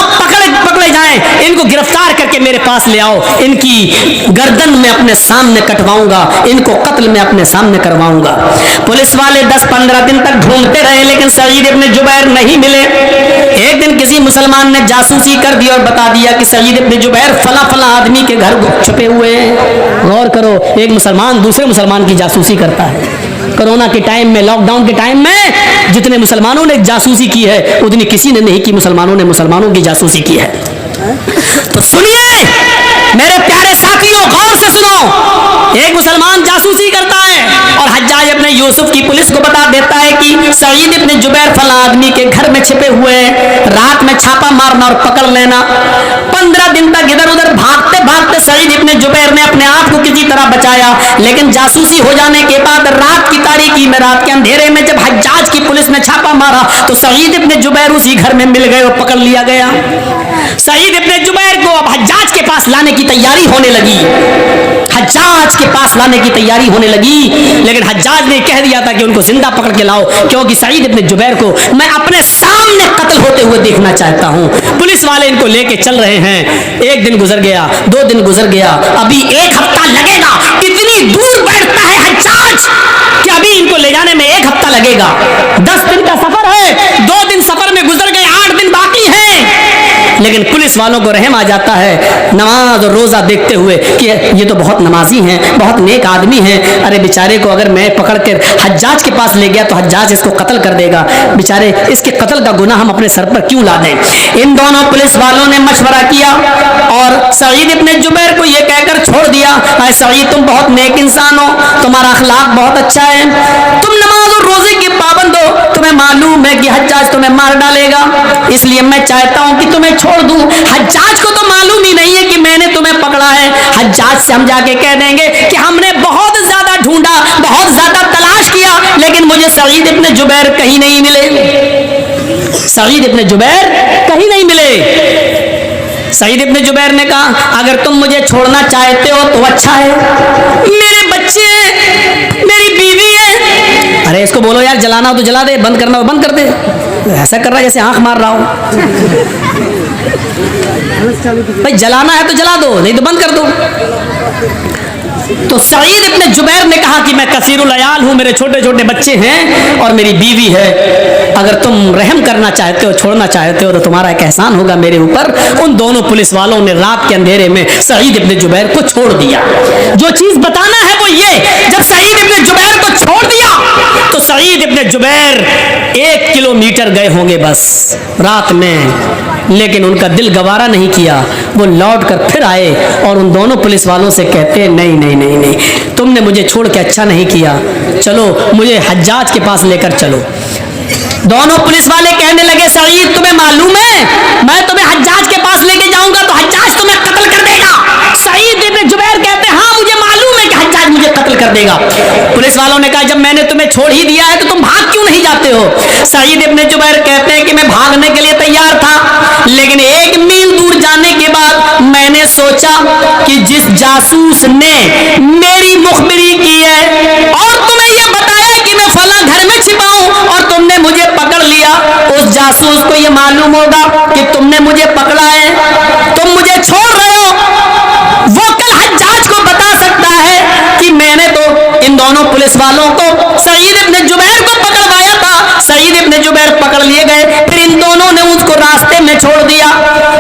पकड़े जाएं इनको गिरफ्तार करके मेरे पास ले आओ, इनकी गर्दन में अपने सामने कटवाऊंगा, इनको कत्ल में अपने सामने करवाऊंगा। पुलिस वाले 10-15 दिन तक ढूंढते रहे लेकिन सईद इब्ने जुबैर नहीं मिले। एक दिन किसी मुसलमान ने जासूसी कर दी और बता दिया कि सईद इब्ने जुबैर फला आदमी के घर छुपे हुए हैं। गौर करो, एक मुसलमान दूसरे मुसलमान की जासूसी करता है। कोरोना के टाइम में, लॉकडाउन के टाइम में जितने मुसलमानों ने जासूसी की है उतनी किसी ने नहीं की, मुसलमानों ने मुसलमानों की जासूसी की है। तो सुनिए मेरे प्यारे साथियों, गौर से सुनो, एक मुसलमान जासूसी करता है और हज्जाज इब्ने इब्ने यूसुफ की पुलिस को बता देता है कि सईद इब्ने जुबैर फला आदमी के घर में छिपे हुए हैं, रात में छापा मारना और पकड़ लेना। 15 दिन तक इधर उधर भागते भागते सईद इब्ने जुबैर ने अपने आप को किसी तरह बचाया, लेकिन जासूसी हो जाने के बाद रात की तारीकी में, रात के अंधेरे में जब हज्जाज की पुलिस ने छापा मारा तो सईद इब्ने जुबैर उसी घर में मिल गए और पकड़ लिया गया। सईद इब्ने जुबैर को अब हज्जाज के पास लाने की तैयारी होने लगी, हज्जाज के पास लाने की तैयारी होने लगी, लेकिन हज्जाज ने कह दिया था कि उनको जिंदा पकड़ के लाओ, क्योंकि सईद इब्ने जुबैर को मैं अपने सामने कत्ल होते हुए देखना चाहता हूं। पुलिस वाले इनको लेके चल रहे हैं। एक दिन गुजर गया, 2 दिन गुजर गया, अभी 1 हफ्ता लगेगा। इतनी दूर बैठता है हज्जाज कि अभी इनको ले जाने में 1 हफ्ता लगेगा। 10 दिन का सफर है, 2 दिन सफर में गुजर गए, 8 दिन बाकी है। लेकिन पुलिस वालों को रहम आ जाता है नमाज और रोजा देखते हुए कि ये तो बहुत नमाजी हैं, बहुत नेक आदमी हैं, अरे बेचारे को अगर मैं पकड़ कर हज्जाज के पास ले गया तो हज्जाज इसको कत्ल कर देगा, बेचारे इसके कत्ल का गुनाह हम अपने सर पर क्यों ला दें। इन दोनों पुलिस वालों ने मशवरा किया और सईद इब्ने जुबैर को ये कहकर छोड़ दिया, अरे सईद तुम बहुत नेक इंसान हो, तुम्हारा अखलाक बहुत अच्छा है, तुम नमाज और रोजे के पाबंद हो, तुम्हें मालूम है कि हज्जाज तुम्हें मार डालेगा, इसलिए मैं चाहता हूं कि तुम्हें छोड़ दूं। हज्जाज को तो मालूम ही नहीं है कि मैंने तुम्हें पकड़ा है। हज्जाज से हम जाके कह देंगे कि हमने बहुत ज्यादा ढूंढा, बहुत ज्यादा तलाश किया, लेकिन मुझे सईद इब्ने जुबैर कहीं नहीं मिले, सईद इब्ने जुबैर कहीं नहीं मिले। सईद इब्ने जुबैर ने कहा अगर तुम मुझे छोड़ना चाहते हो तो अच्छा है, मेरे बच्चे हैं, मेरी बीवी है। अरे इसको बोलो यार जलाना हो तो जला दे, बंद करना हो बंद कर दे, ऐसा कर रहा है जैसे आंख मार रहा हो। भाई जलाना है तो जला दो, नहीं तो बंद कर दो। तो सईद इब्ने जुबैर ने कहा कि मैं कसीरुल अयाल हूं, मेरे छोटे छोटे बच्चे हैं और मेरी बीवी है, अगर तुम रहम करना चाहते हो, छोड़ना चाहते हो तो तुम्हारा एक एहसान होगा मेरे ऊपर। उन दोनों पुलिस वालों ने रात के अंधेरे में सईद इब्ने जुबैर को छोड़ दिया। जो चीज बताना है वो ये, जब सईद इब्ने जुबैर को छोड़ दिया तो सईद इब्ने जुबैर 1 किलोमीटर गए होंगे बस रात में, लेकिन उनका दिल गवारा नहीं किया, वो लौट कर फिर आए और उन दोनों पुलिस वालों से कहते नहीं नहीं नहीं नहीं, तुमने मुझे छोड़ के अच्छा नहीं किया, चलो मुझे हज्जाज के पास लेकर चलो। दोनों पुलिस वाले कहने लगे सईद तुम्हें मालूम है मैं तुम्हें हज्जाज के पास लेके जाऊंगा तो हज्जाज तुम्हें कत्ल कर देगा। सईद इब्ने जुबैर कहते हाँ मुझे मालूम है कि हज्जाज मुझे कत्ल कर देगा। पुलिस वालों ने कहा जब मैंने तुम्हें छोड़ ही दिया है तो तुम भाग क्यों नहीं जाते हो। सईद इब्ने जुबैर कहते हैं कि मैं भागने के लिए तैयार था, लेकिन 1 मील दूर जाने के बाद मैंने सोचा कि जिस जासूस ने मेरी मुखबिरी की है और तुम्हें यह बताया कि मैं फला घर में छिपा हूं और तुमने मुझे पकड़ लिया, उस जासूस को यह मालूम होगा कि तुमने मुझे पकड़ा है, तुम मुझे छोड़ रहे हो, वो कल हज्जाज को बता सकता है कि मैंने तो इन दोनों पुलिस वालों को सईद इब्ने जुबैर को पकड़वाया था। सईद इब्ने जुबैर पकड़ लिए गए, फिर इन दोनों ने उसको रास्ते में छोड़ दिया।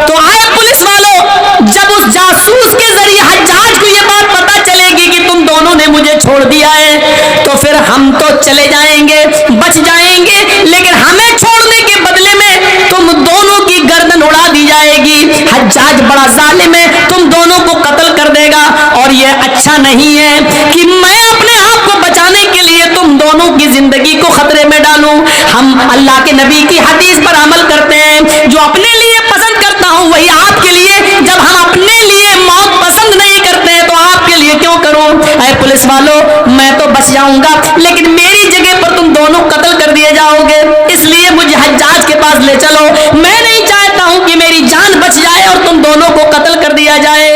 तो आए पुलिस वालों, जब उस जासूस के जरिए हज्जाज को यह बात पता चलेगी कि तुम दोनों ने मुझे छोड़ दिया है तो फिर हम तो चले जाएंगे, बच जाएंगे, लेकिन हमें छोड़ने के बदले में तुम दोनों की गर्दन उड़ा दी जाएगी। हज्जाज बड़ा जालिम है, तुम दोनों को कत्ल कर देगा और यह अच्छा नहीं है कि मैं अपने आप को बचाने के लिए तुम दोनों की जिंदगी को खतरे में डालूं। हम अल्लाह के नबी की हदीस पर अमल करते हैं, जो अपने लिए पसंद करता हूं वही आपके लिए, जब हम अपने लिए मौत पसंद नहीं करते हैं तो आपके लिए क्यों करूं। ऐ पुलिस वालों मैं तो बच जाऊंगा, लेकिन मेरी जगह पर तुम दोनों कत्ल कर दिए जाओगे, इसलिए मुझे हज्जाज के पास ले चलो। मैं नहीं चाहता हूं कि मेरी जान बच जाए और तुम दोनों को कत्ल कर दिया जाए।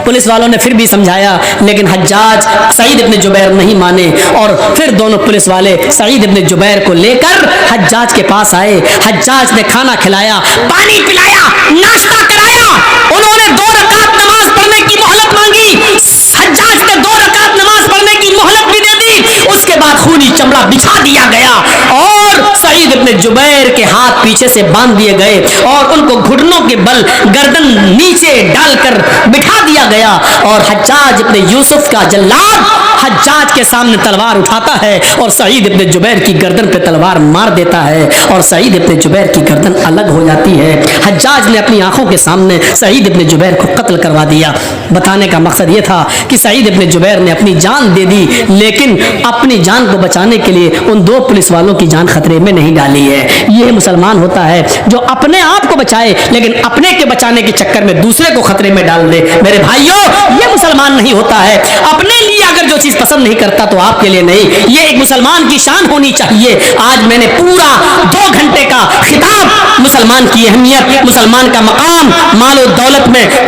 पुलिस वालों ने फिर भी समझाया, लेकिन हज्जाज सईद इब्ने जुबैर नहीं माने और फिर दोनों पुलिस वाले सईद इब्ने जुबैर को लेकर हज्जाज के पास आए। हज्जाज ने खाना खिलाया, पानी पिलाया, नाश्ता कराया, उन्होंने 2 रकात नमाज पढ़ने की मोहलत मांगी। हज्जाज ने 2 रकात नमाज पढ़ने की मोहलत भी दे दी। उसके बाद खूनी चमड़ा बिछा दिया गया और सईद इब्ने जुबैर के हाथ पीछे से बांध दिए गए और उनको घुटनों के बल गर्दन नीचे डालकर बिठा दिया गया और हज्जाज इब्ने यूसुफ का जल्लाद हज्जाज के सामने तलवार उठाता है और सईद इब्ने जुबैर की गर्दन पे तलवार मार देता है और सईद इब्ने जुबैर की गर्दन अलग हो जाती है। हज्जाज ने अपनी आंखों के सामने सईद इब्ने जुबैर को कत्ल करवा दिया। बताने का मकसद यह था कि सईद इब्ने जुबैर ने अपनी जान दे दी, लेकिन अपनी जान को बचाने के लिए उन दो पुलिस वालों की जान खतरे में नहीं डाली है। यह मुसलमान होता है जो अपने आप को बचाए लेकिन अपने के बचाने के चक्कर में दूसरे को खतरे में डाल दे। मेरे भाइयों, यह मुसलमान नहीं होता है। अपने लिए अगर जो चीज पसंद नहीं करता तो आपके लिए नहीं। यह एक मुसलमान की शान होनी चाहिए। आज मैंने पूरा 2 घंटे का खिताब मुसलमान की अहमियत, मुसलमान का मकाम, माल और दौलत में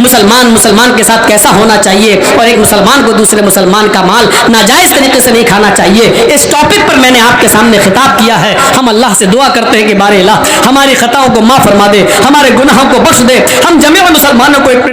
मुसलमान के साथ कैसा होना चाहिए और एक मुसलमान को दूसरे मुसलमान का माल नाजायज तरीके से नहीं खाना चाहिए, इस टॉपिक पर मैंने आपके सामने खिताब किया है। हम अल्लाह से दुआ करते हैं कि बारे अल्लाह हमारी खताओं को माफ फरमा दे, हमारे गुनाहों को बख्श दे, हम जमीअ मुसलमानों को एक